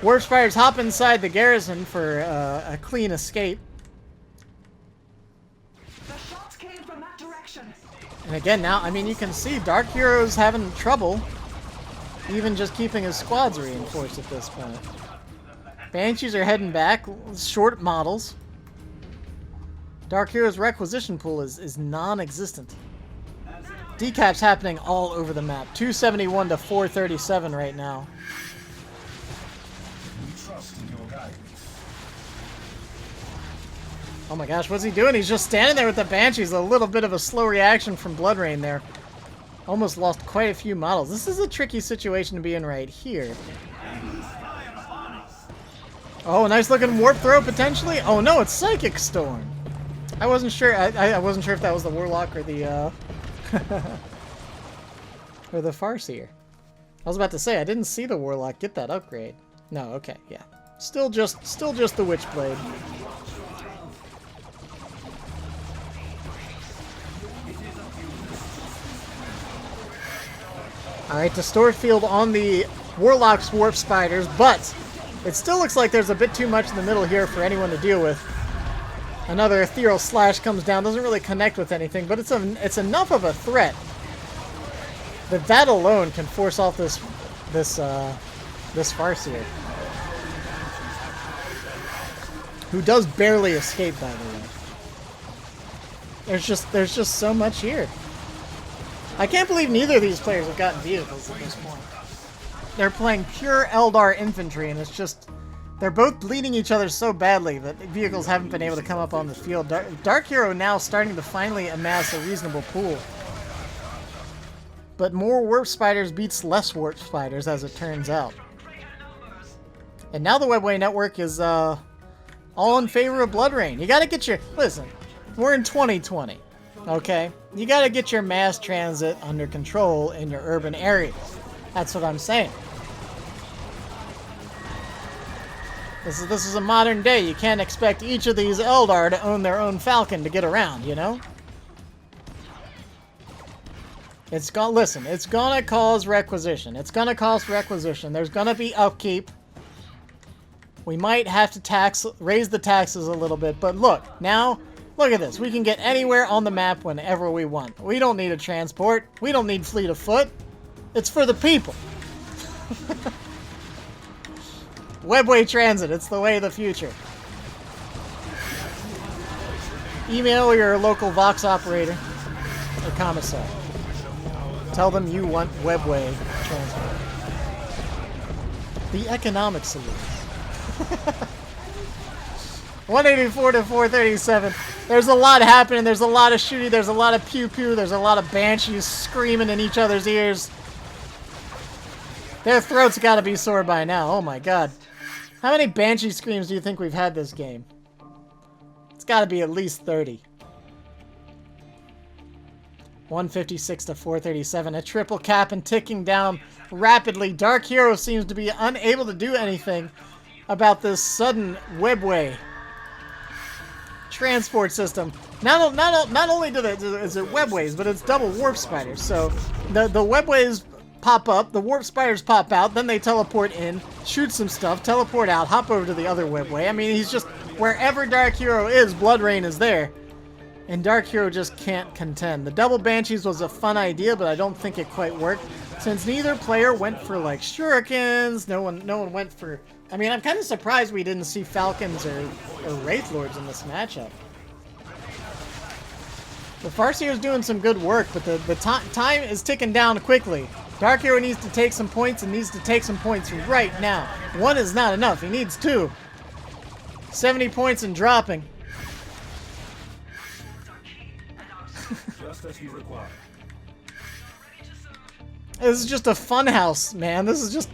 Warp Spiders hop inside the garrison for a clean escape. The shots came from that direction. And again, now, I mean, you can see DarkHero's having trouble even just keeping his squads reinforced at this point. Banshees are heading back, short models. DarkHero's requisition pool is non-existent. Decaps happening all over the map. 271 to 437 right now. We trust in your guidance. Oh my gosh, what's he doing? He's just standing there with the Banshees. A little bit of a slow reaction from BloodRain there. Almost lost quite a few models. This is a tricky situation to be in right here. Oh, nice looking Warp Throw potentially. Oh no, it's Psychic Storm. I wasn't sure. I wasn't sure if that was the Warlock or the or the Farseer. I was about to say I didn't see the Warlock get that upgrade. No, okay, yeah. Still just the Witchblade. Alright, Distort Field on the Warlock's Warp Spiders, but it still looks like there's a bit too much in the middle here for anyone to deal with. Another Ethereal Slash comes down, doesn't really connect with anything, but it's enough of a threat that alone can force off this Farseer, who does barely escape, by the way. There's just so much here. I can't believe neither of these players have gotten vehicles at this point. They're playing pure Eldar infantry, and it's just they're both bleeding each other so badly that vehicles haven't been able to come up on the field. DarkHero now starting to finally amass a reasonable pool. But more Warp Spiders beats less Warp Spiders, as it turns out. And now the Webway network is all in favor of Bloodrain. You gotta get your... Listen, we're in 2020, okay? You gotta get your mass transit under control in your urban areas. That's what I'm saying. This is a modern day. You can't expect each of these Eldar to own their own Falcon to get around, you know? Listen, it's gonna cause requisition. It's gonna cost requisition. There's gonna be upkeep. We might have to raise the taxes a little bit, but look, now, look at this. We can get anywhere on the map whenever we want. We don't need a transport. We don't need fleet of foot. It's for the people. Webway transit, it's the way of the future. Email your local Vox operator or commissar. Tell them you want Webway transport. The economic solution. 184 to 437. There's a lot happening. There's a lot of shooting. There's a lot of pew-pew. There's a lot of banshees screaming in each other's ears. Their throats gotta be sore by now. Oh my god. How many banshee screams do you think we've had this game? It's gotta be at least 30. 156 to 437. A triple cap and ticking down rapidly. DarkHero seems to be unable to do anything about this sudden Webway transport system. Not only is it Webways, but it's double Warp Spiders. So the Webways pop up, the Warp Spiders pop out, then they teleport in, shoot some stuff, teleport out, hop over to the other Webway. I mean, he's just, wherever DarkHero is, Bloodrain is there. And DarkHero just can't contend. The double Banshees was a fun idea, but I don't think it quite worked. Since neither player went for, like, Shurikens, no one went for... I mean, I'm kind of surprised we didn't see Falcons or Wraith Lords in this matchup. The Farseer is doing some good work, but the time is ticking down quickly. DarkHero needs to take some points and needs to take some points right now. One is not enough. He needs two. 70 points and dropping. Just as you require. This is just a fun house, man. This is just...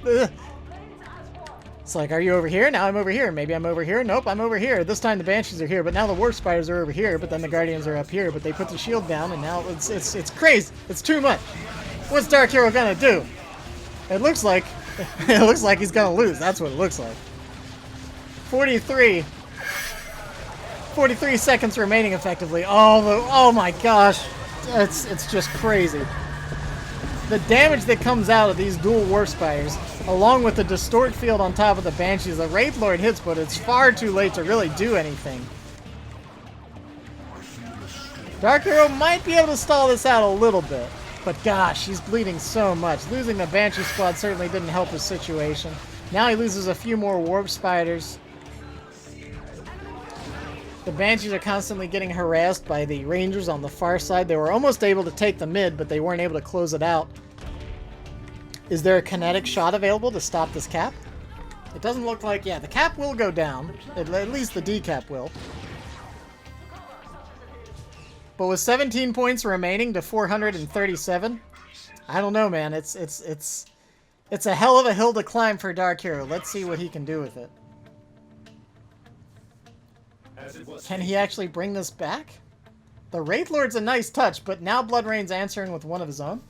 It's like, are you over here? Now I'm over here. Maybe I'm over here. Nope, I'm over here. This time the Banshees are here, but now the Warp Spiders are over here, but then the Guardians are up here, but they put the shield down, and now it's crazy. It's too much. What's DarkHero gonna do? It looks like he's gonna lose. That's what it looks like. 43 seconds remaining effectively. Oh my gosh. It's just crazy. The damage that comes out of these dual Warp Spiders, along with the Distort Field on top of the Banshees, the Wraith Lord hits, but it's far too late to really do anything. DarkHero might be able to stall this out a little bit, but gosh, he's bleeding so much. Losing the Banshee squad certainly didn't help his situation. Now he loses a few more Warp Spiders. The Banshees are constantly getting harassed by the Rangers on the far side. They were almost able to take the mid, but they weren't able to close it out. Is there a kinetic shot available to stop this cap? It doesn't look like... Yeah, the cap will go down. At least the D cap will. But with 17 points remaining to 437, I don't know, man. It's a hell of a hill to climb for DarkHero. Let's see what he can do with it. Can he actually bring this back? The Wraith Lord's a nice touch, but now Bloodrain's answering with one of his own.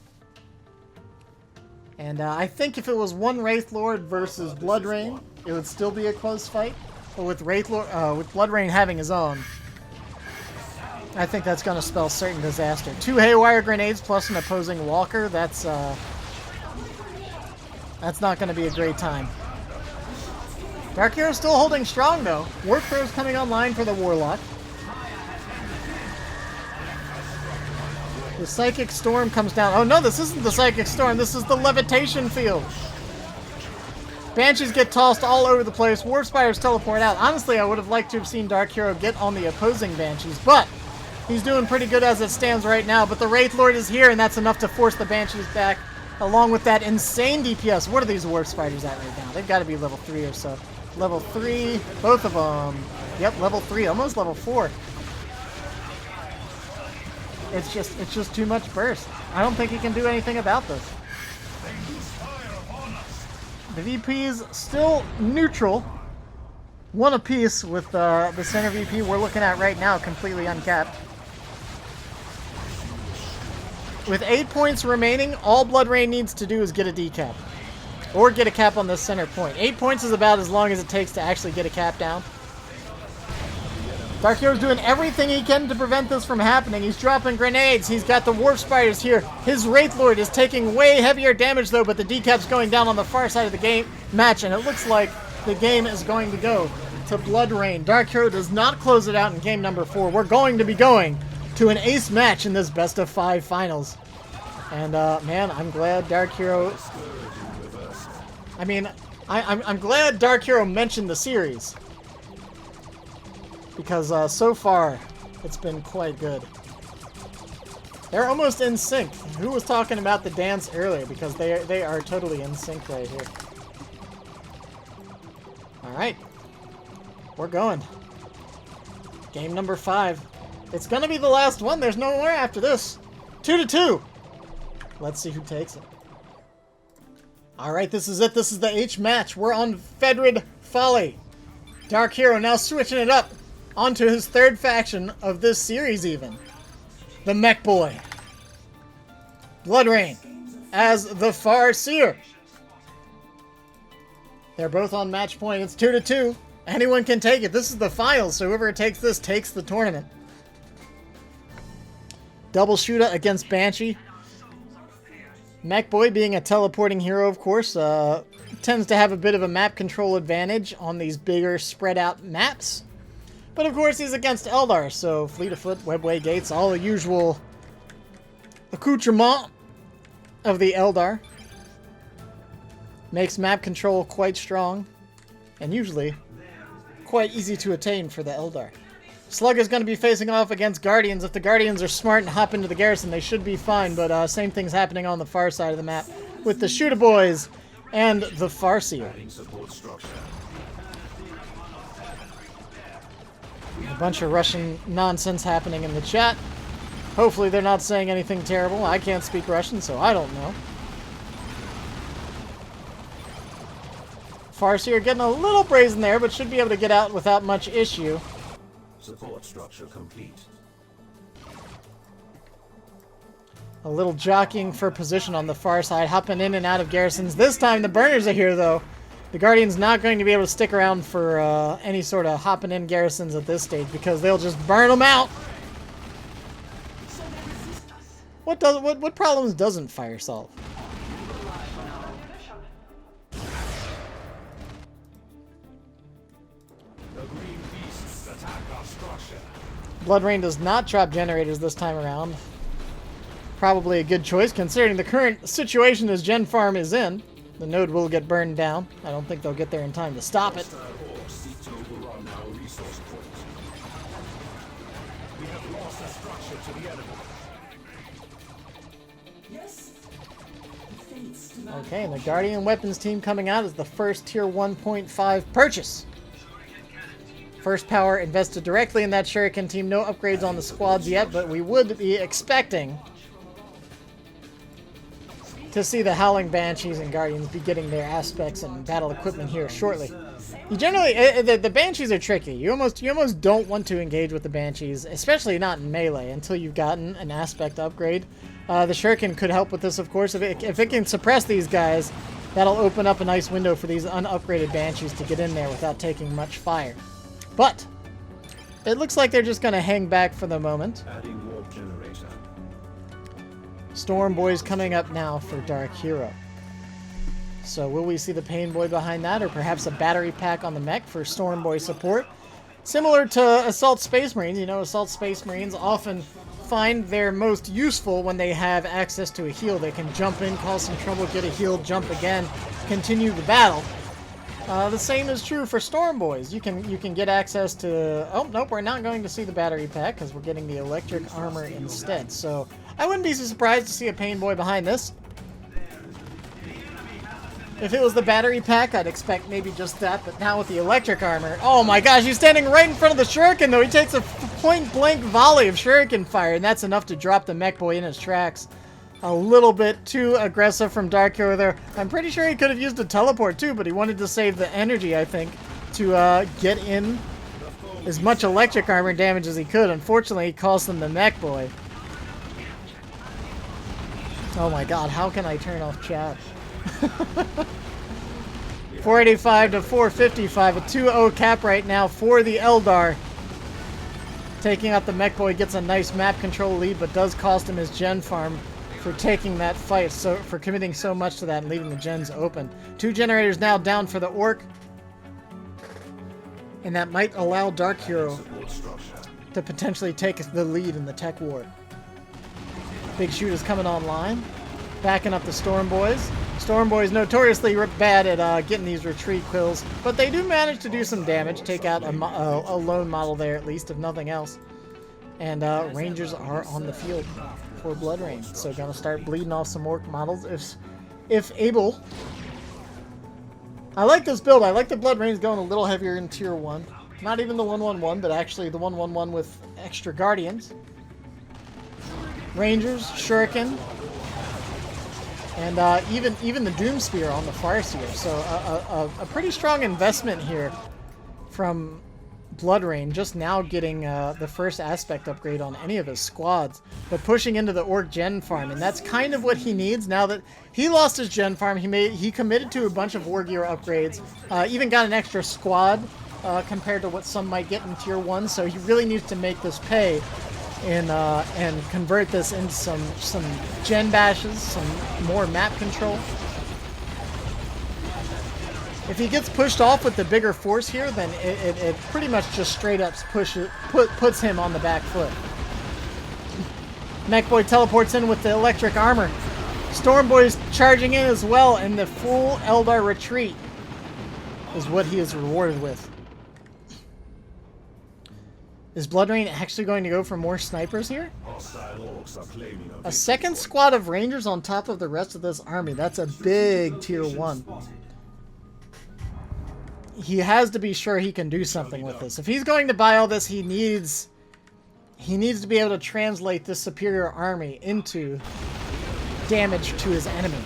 And I think if it was one Wraith Lord versus Bloodrain, it would still be a close fight. But with with Bloodrain having his own, I think that's going to spell certain disaster. 2 Haywire Grenades plus an opposing Walker. That's That's not going to be a great time. DarkHero's still holding strong, though. Warp Throw's coming online for the Warlock. The Psychic Storm comes down. Oh no, this isn't the Psychic Storm. This is the Levitation Field. Banshees get tossed all over the place. Warp Spiders teleport out. Honestly, I would have liked to have seen DarkHero get on the opposing Banshees, but he's doing pretty good as it stands right now. But the Wraith Lord is here, and that's enough to force the Banshees back, along with that insane DPS. What are these Warp Spiders at right now? They've got to be level 3 or so. Level 3, both of them. Yep, level 3, almost level 4. It's just too much burst. I don't think he can do anything about this. The VP's still neutral. One apiece with the center VP we're looking at right now, completely uncapped. With 8 points remaining, all Bloodrain needs to do is get a decap. Or get a cap on this center point. 8 points is about as long as it takes to actually get a cap down. DarkHero's doing everything he can to prevent this from happening. He's dropping grenades. He's got the Warp Spiders here. His Wraith Lord is taking way heavier damage, though, but the decap's going down on the far side of the game match, and it looks like the game is going to go to Bloodrain. DarkHero does not close it out in game number 4. We're going to be going to an ace match in this best-of-5 finals. And, man, I'm glad DarkHero... I mean, I'm glad DarkHero mentioned the series. Because so far, it's been quite good. They're almost in sync. Who was talking about the dance earlier? Because they are totally in sync right here. Alright. We're going. Game number 5. It's going to be the last one. There's no more after this. 2-2. Let's see who takes it. Alright, this is it. This is the H match. We're on Fedrid Folly. DarkHero now switching it up onto his third faction of this series even. The Mech Boy. Bloodrain as the Farseer. They're both on match point. It's 2-2. Anyone can take it. This is the finals, so whoever takes this takes the tournament. Double shooter against Banshee. Mech Boy, being a teleporting hero, of course, tends to have a bit of a map control advantage on these bigger spread out maps. But of course he's against Eldar, so fleet of foot, webway gates, all the usual accoutrement of the Eldar. Makes map control quite strong, and usually quite easy to attain for the Eldar. Slug is going to be facing off against Guardians. If the Guardians are smart and hop into the garrison, they should be fine, but same thing's happening on the far side of the map with the Shooter Boys and the Farseer. A bunch of Russian nonsense happening in the chat. Hopefully they're not saying anything terrible. I can't speak Russian, so I don't know. Farseer getting a little brazen there, but should be able to get out without much issue. Support structure complete. A little jockeying for position on the far side, hopping in and out of garrisons. This time the burners are here, though. The Guardian's not going to be able to stick around for any sort of hopping in garrisons at this stage because they'll just burn them out. What problems doesn't fire solve? The green beasts attack our structure. Bloodrain does not drop generators this time around. Probably a good choice considering the current situation as Gen Farm is in. The node will get burned down. I don't think they'll get there in time to stop it. We have lost a structure to the enemy. Okay, and the Guardian Weapons team coming out is the first tier 1.5 purchase. First power invested directly in that Shuriken team. No upgrades on the squads yet, but we would be expecting to see the Howling Banshees and Guardians be getting their aspects and battle equipment here shortly. You generally, the Banshees are tricky. You almost don't want to engage with the Banshees, especially not in melee, until you've gotten an aspect upgrade. The Shuriken could help with this, of course. If it can suppress these guys, that'll open up a nice window for these unupgraded Banshees to get in there without taking much fire. But it looks like they're just going to hang back for the moment. Adding warp generator. Storm Boys coming up now for DarkHero. So will we see the Pain Boy behind that, or perhaps a battery pack on the mech for Storm Boy support? Similar to Assault Space Marines, you know, Assault Space Marines often find they're most useful when they have access to a heal. They can jump in, cause some trouble, get a heal, jump again, continue the battle. The same is true for Storm Boys. You can get access to... Oh, nope, we're not going to see the battery pack because we're getting the electric armor instead. So I wouldn't be so surprised to see a Pain Boy behind this. If it was the battery pack, I'd expect maybe just that, but now with the electric armor... Oh my gosh, he's standing right in front of the Shuriken, though. He takes a point-blank volley of Shuriken fire, and that's enough to drop the mech boy in his tracks. A little bit too aggressive from DarkHero there. I'm pretty sure he could have used a teleport too, but he wanted to save the energy, I think, to get in as much electric armor damage as he could. Unfortunately, he cost them the mech boy. Oh my god, how can I turn off chat? 485 to 455, a 2-0 cap right now for the Eldar. Taking out the mech boy gets a nice map control lead, but does cost him his gen farm for taking that fight, so for committing so much to that and leaving the gens open. 2 generators now down for the Orc, and that might allow DarkHero to potentially take the lead in the tech war. Big shoot is coming online, backing up the Storm Boys. Storm Boys notoriously bad at getting these retreat kills, but they do manage to do some damage, take out a lone model there at least, if nothing else. And Rangers are on the field for Bloodrain, so gonna start bleeding off some Orc models if able. I like this build. I like the Bloodrain's going a little heavier in tier 1. Not even the 111, but actually the 111 with extra Guardians. Rangers, Shuriken, and even the Doom Spear on the Farseer. So a pretty strong investment here from Bloodrain, just now getting the first aspect upgrade on any of his squads, but pushing into the Orc gen farm, and that's kind of what he needs now that he lost his gen farm. He committed to a bunch of war gear upgrades, even got an extra squad compared to what some might get in tier 1, so he really needs to make this pay and convert this into some gen bashes, some more map control. If he gets pushed off with the bigger force here, then it pretty much just straight up puts him on the back foot. Mechboy teleports in with the electric armor. Stormboy's charging in as well, and the full Eldar retreat is what he is rewarded with. Is Bloodrain actually going to go for more snipers here? A second squad of Rangers on top of the rest of this army. That's a big tier 1. He has to be sure he can do something with this. If he's going to buy all this, he needs to be able to translate this superior army into damage to his enemy.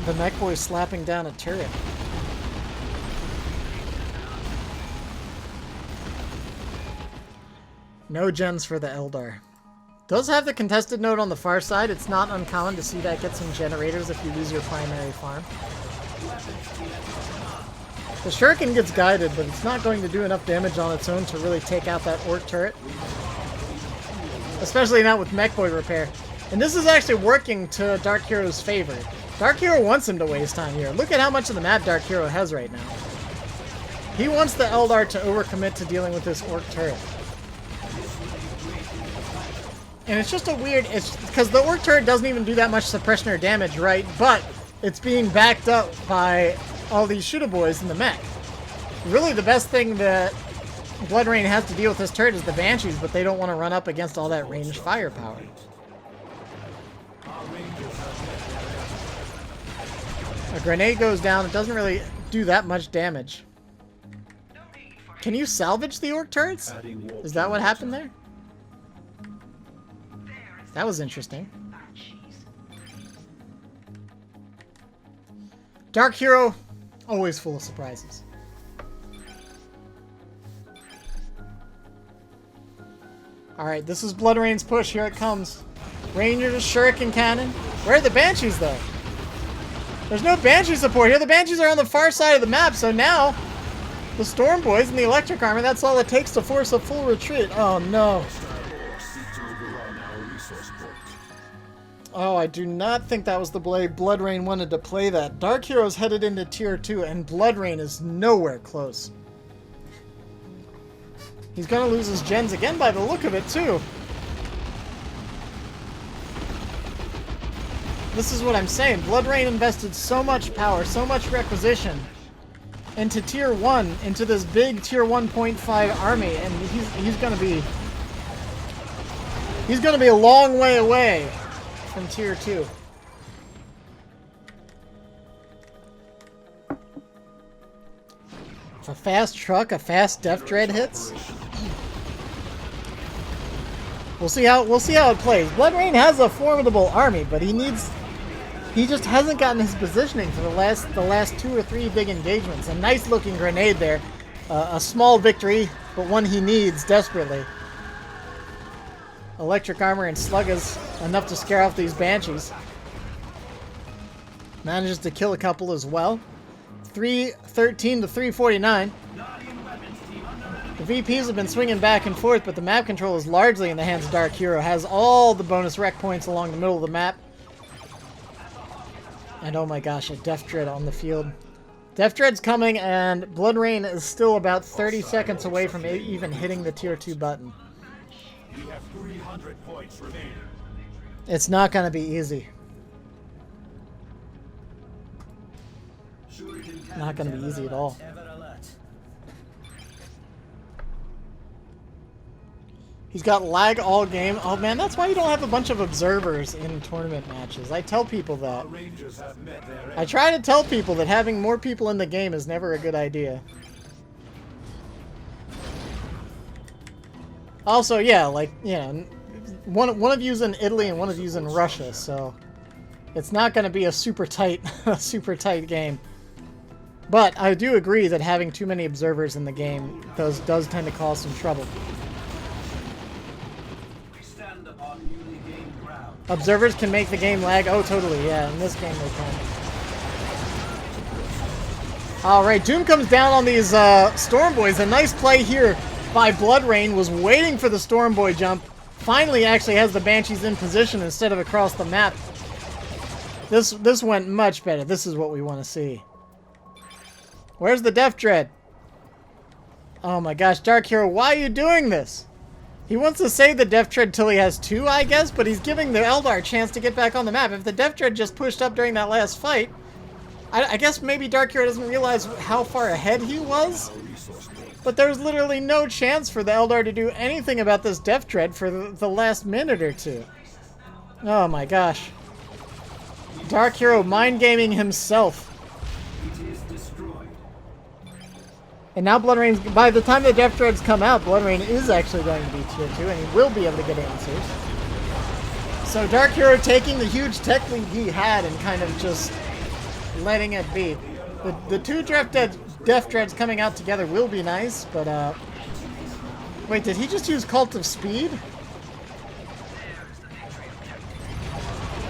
The Mechboy slapping down a turret. No gens for the Eldar. Does have the contested node on the far side. It's not uncommon to see that get some generators if you lose your primary farm. The Shuriken gets guided, but it's not going to do enough damage on its own to really take out that Orc turret. Especially not with Mechboy repair. And this is actually working to DarkHero's favor. DarkHero wants him to waste time here. Look at how much of the map DarkHero has right now. He wants the Eldar to overcommit to dealing with this Orc turret. And it's just a weird, it's because the Orc turret doesn't even do that much suppression or damage, right? But it's being backed up by all these shooter boys in the mech. Really the best thing that Bloodrain has to deal with this turret is the Banshees, but they don't want to run up against all that ranged firepower. A grenade goes down, it doesn't really do that much damage. Can you salvage the Orc turrets? Is that what happened there? That was interesting. DarkHero, always full of surprises. Alright, this is Bloodrain's push. Here it comes. Rangers, Shuriken Cannon. Where are the Banshees, though? There's no Banshee support here. The Banshees are on the far side of the map, so now the Storm Boys and the Electric Armor, that's all it takes to force a full retreat. Oh, no. Oh, I do not think that was the way Bloodrain wanted to play that. DarkHero's headed into Tier 2, and Bloodrain is nowhere close. He's gonna lose his gens again by the look of it, too. This is what I'm saying. Bloodrain invested so much power, so much requisition into Tier 1, into this big Tier 1.5 army, and he's gonna be... He's gonna be a long way away from Tier 2. If a fast truck, a fast Def Dread hits, we'll see how it plays. Bloodrain has a formidable army, but he just hasn't gotten his positioning for the last 2 or 3 big engagements. A nice looking grenade there, a small victory, but one he needs desperately. Electric armor and slug is enough to scare off these banshees. Manages to kill a couple as well. 313 to 349. The VPs have been swinging back and forth, but the map control is largely in the hands of DarkHero. Has all the bonus rec points along the middle of the map. And oh my gosh, a Def Dread on the field. Def Dread's coming, and Bloodrain is still about 30 seconds away from even hitting the Tier 2 button. You have 300 points remaining. It's not going to be easy. Not going to be easy at all. He's got lag all game. Oh man, that's why you don't have a bunch of observers in tournament matches. I tell people that. I try to tell people that having more people in the game is never a good idea. Also, yeah, like, you know, one of you's in Italy and one of you's in Russia, so it's not going to be a super tight game. But I do agree that having too many observers in the game does tend to cause some trouble. Observers can make the game lag. Oh, totally, yeah. In this game they can. Alright, Doom comes down on these Storm Boys. A nice play here by Bloodrain. Was waiting for the Storm Boy jump. Finally actually has the Banshees in position instead of across the map. This went much better. This is what we want to see. Where's the Def Dread? Oh my gosh, DarkHero, why are you doing this? He wants to save the Def Dread till he has 2, I guess, but he's giving the Eldar a chance to get back on the map. If the Def Dread just pushed up during that last fight, I guess maybe DarkHero doesn't realize how far ahead he was, but there's literally no chance for the Eldar to do anything about this Def Dread for the last minute or two. Oh my gosh. DarkHero mind gaming himself. And now Bloodrain's, by the time the Def Dreads come out, Bloodrain is actually going to be Tier 2, and he will be able to get answers. So DarkHero taking the huge tech lead he had and kind of just letting it be. The two Def Dreads coming out together will be nice, but wait, did he just use Cult of Speed?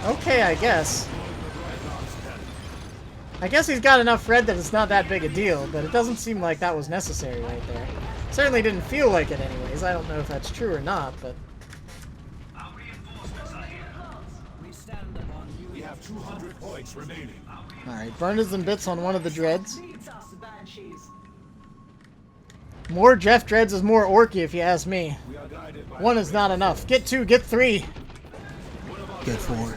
Okay, I guess. I guess he's got enough red that it's not that big a deal, but it doesn't seem like that was necessary right there. Certainly didn't feel like it anyways. I don't know if that's true or not, but... We have 200 points remaining. Alright, burners and bits on one of the dreads. More Jeff Dreads is more orky if you ask me. 1 is not enough. Get 2, get 3. Get 4.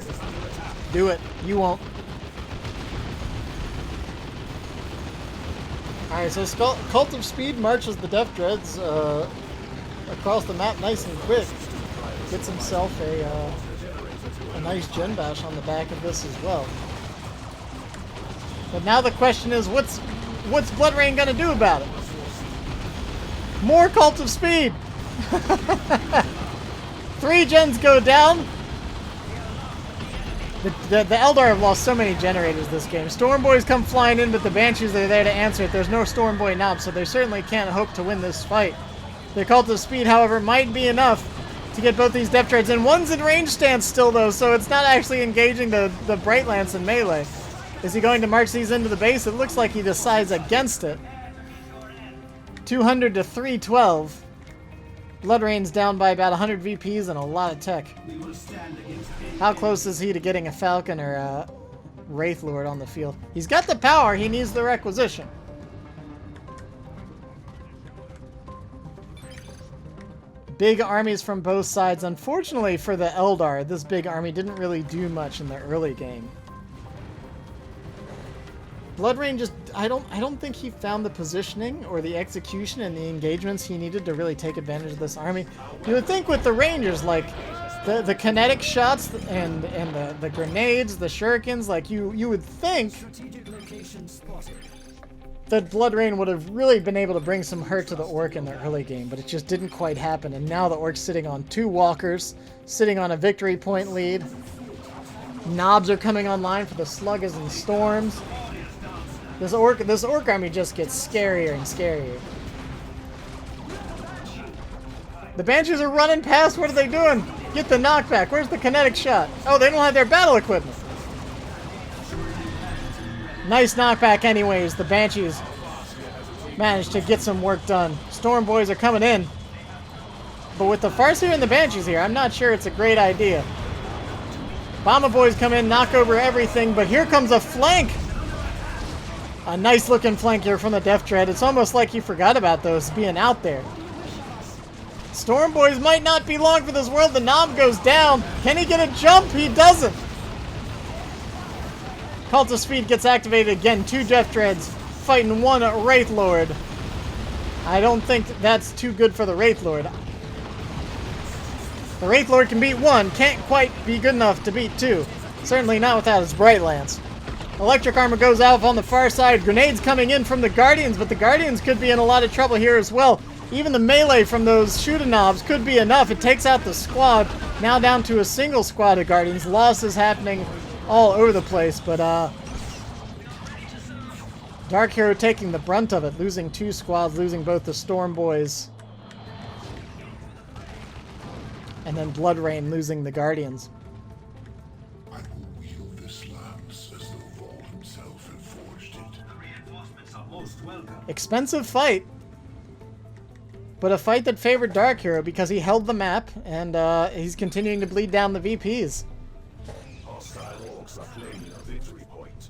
Do it. You won't. Alright, so Cult of Speed marches the Def Dreads across the map nice and quick. Gets himself a nice gen bash on the back of this as well. But now the question is, what's Bloodrain gonna do about it? More Cult of Speed! 3 gens go down. The Eldar have lost so many generators this game. Storm Boys come flying in, but the Banshees are there to answer it. There's no Storm Boy knob, so they certainly can't hope to win this fight. The Cult of Speed, however, might be enough to get both these Def Dreads in. One's in range stance still, though, so it's not actually engaging the Bright Lance in melee. Is he going to march these into the base? It looks like he decides against it. 200 to 312. Bloodrain's down by about 100 VPs and a lot of tech. We will stand against any How close is he to getting a Falcon or a Wraith Lord on the field? He's got the power, he needs the requisition. Big armies from both sides. Unfortunately for the Eldar, this big army didn't really do much in the early game. Bloodrain just, I don't think he found the positioning or the execution and the engagements he needed to really take advantage of this army. You would think with the Rangers, like the kinetic shots and the grenades, the shurikens, like you would think that Bloodrain would have really been able to bring some hurt to the Orc in the early game, but it just didn't quite happen. And now the Orc's sitting on 2 walkers, sitting on a victory point lead. Knobs are coming online for the Sluggas and Storms. This orc army just gets scarier and scarier. The Banshees are running past. What are they doing? Get the knockback. Where's the kinetic shot? Oh, they don't have their battle equipment. Nice knockback anyways. The Banshees managed to get some work done. Storm Boys are coming in. But with the Farseer and the Banshees here, I'm not sure it's a great idea. Bomber Boys come in, knock over everything, but here comes a flank. A nice looking flank here from the Death Dread. It's almost like he forgot about those being out there. Storm Boys might not be long for this world. The knob goes down. Can he get a jump? He doesn't. Cult of Speed gets activated again. 2 Death Dreads fighting 1 Wraith Lord. I don't think that's too good for the Wraith Lord. The Wraith Lord can beat 1. Can't quite be good enough to beat 2. Certainly not without his Bright Lance. Electric armor goes out on the far side. Grenades coming in from the Guardians, but the Guardians could be in a lot of trouble here as well. Even the melee from those shooting knobs could be enough. It takes out the squad. Now down to a single squad of Guardians. Losses happening all over the place, but DarkHero taking the brunt of it, losing 2 squads, losing both the Storm Boys, and then Bloodrain losing the Guardians. I will wield this lance as though Vol himself had forged it. the reinforcements are most welcome. Expensive fight, but a fight that favored DarkHero because he held the map, and he's continuing to bleed down the VPs. Hostile orcs are claiming a victory point.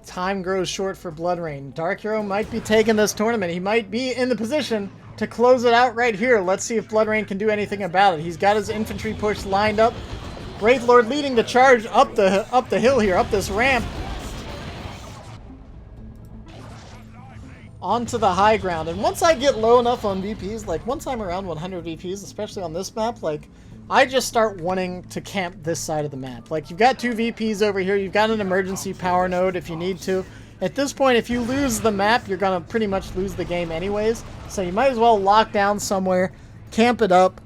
Time grows short for Bloodrain. DarkHero might be taking this tournament. He might be in the position to close it out right here. Let's see if Bloodrain can do anything about it. He's got his infantry push lined up. Wraith Lord leading the charge up the hill here, up this ramp. Onto the high ground. And once I get low enough on VPs, like once I'm around 100 VPs, especially on this map, like I just start wanting to camp this side of the map. Like you've got 2 VPs over here, you've got an emergency power node if you need to. At this point, if you lose the map, you're gonna pretty much lose the game anyways. So you might as well lock down somewhere, camp it up,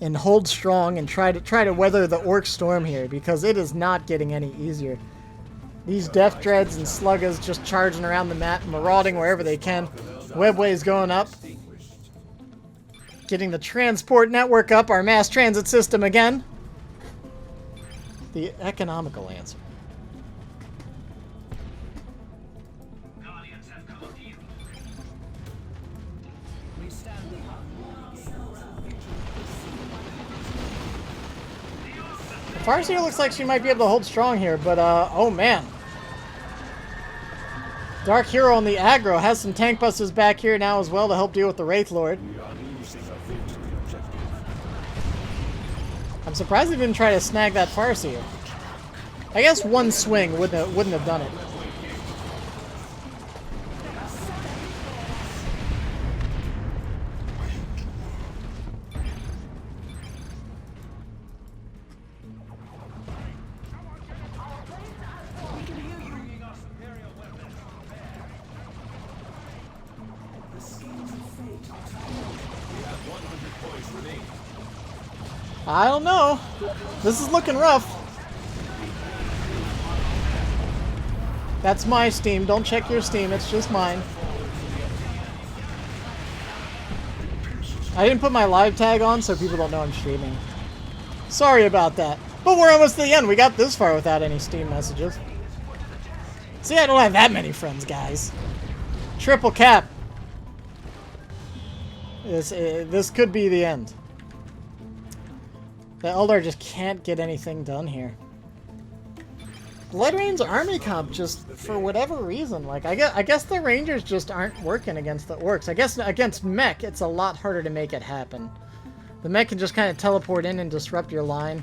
and hold strong and try to weather the Orc storm here, because it is not getting any easier. These Death Dreads and Sluggas just charging around the map, marauding wherever they can. Webway's going up. Getting the transport network up, our mass transit system again. The economical answer. Guardians have come to you. Farseer looks like she might be able to hold strong here, but oh man. DarkHero on the aggro has some tank busters back here now as well to help deal with the Wraith Lord. I'm surprised he didn't try to snag that Farseer. I guess one swing wouldn't have done it. I don't know. This is looking rough. That's my Steam. Don't check your Steam. It's just mine. I didn't put my live tag on so people don't know I'm streaming. Sorry about that. But we're almost to the end. We got this far without any Steam messages. See, I don't have that many friends, guys. Triple cap. This could be the end. The Eldar just can't get anything done here. Bloodrain's army comp just, for whatever reason, like, I guess the Rangers just aren't working against the Orcs. I guess against Mech, it's a lot harder to make it happen. The Mech can just kind of teleport in and disrupt your line.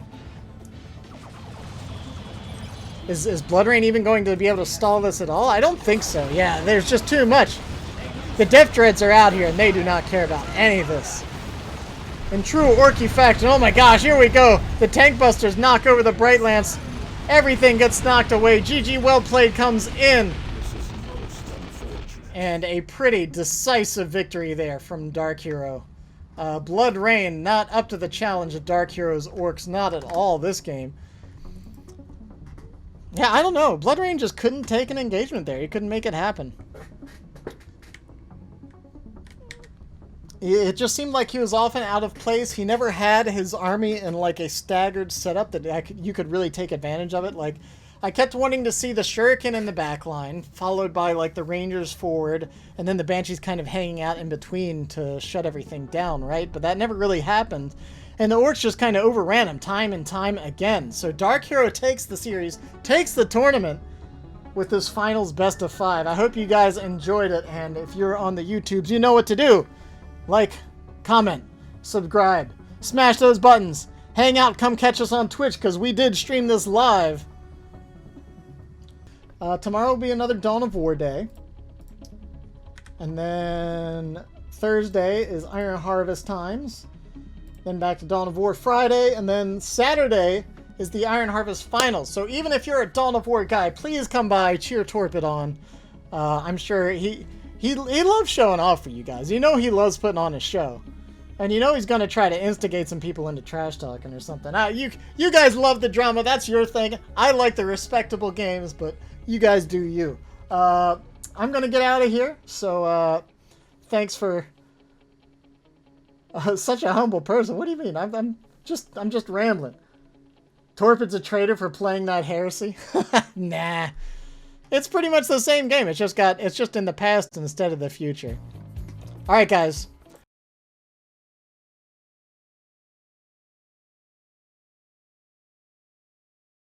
Is Bloodrain even going to be able to stall this at all? I don't think so. Yeah, there's just too much. The Death Dreads are out here, and they do not care about any of this. In true Orky fashion, oh my gosh, here we go. The Tank Busters knock over the Bright Lance. Everything gets knocked away. GG well played comes in. And a pretty decisive victory there from DarkHero. Bloodrain not up to the challenge of DarkHero's Orcs. Not at all this game. Yeah, I don't know. Bloodrain just couldn't take an engagement there. He couldn't make it happen. It just seemed like he was often out of place. He never had his army in like a staggered setup that you could really take advantage of it. Like, I kept wanting to see the Shuriken in the back line, followed by like the Rangers forward, and then the Banshees kind of hanging out in between to shut everything down, right? But that never really happened. And the Orcs just kind of overran him time and time again. So DarkHero takes the series, takes the tournament with this finals best of 5. I hope you guys enjoyed it, and if you're on the YouTubes, you know what to do. Like, comment, subscribe, smash those buttons, hang out, come catch us on Twitch, because we did stream this live. Tomorrow will be another Dawn of War day. And then Thursday is Iron Harvest times. Then back to Dawn of War Friday, and then Saturday is the Iron Harvest Finals. So even if you're a Dawn of War guy, please come by, cheer Torpid on. I'm sure he loves showing off for you guys. You know he loves putting on a show. And you know he's going to try to instigate some people into trash talking or something. You guys love the drama. That's your thing. I like the respectable games, but you guys do you. I'm going to get out of here. So thanks for... such a humble person. What do you mean? I'm just rambling. Torpid's a traitor for playing that heresy? Nah. It's pretty much the same game. It's just in the past instead of the future. Alright, guys.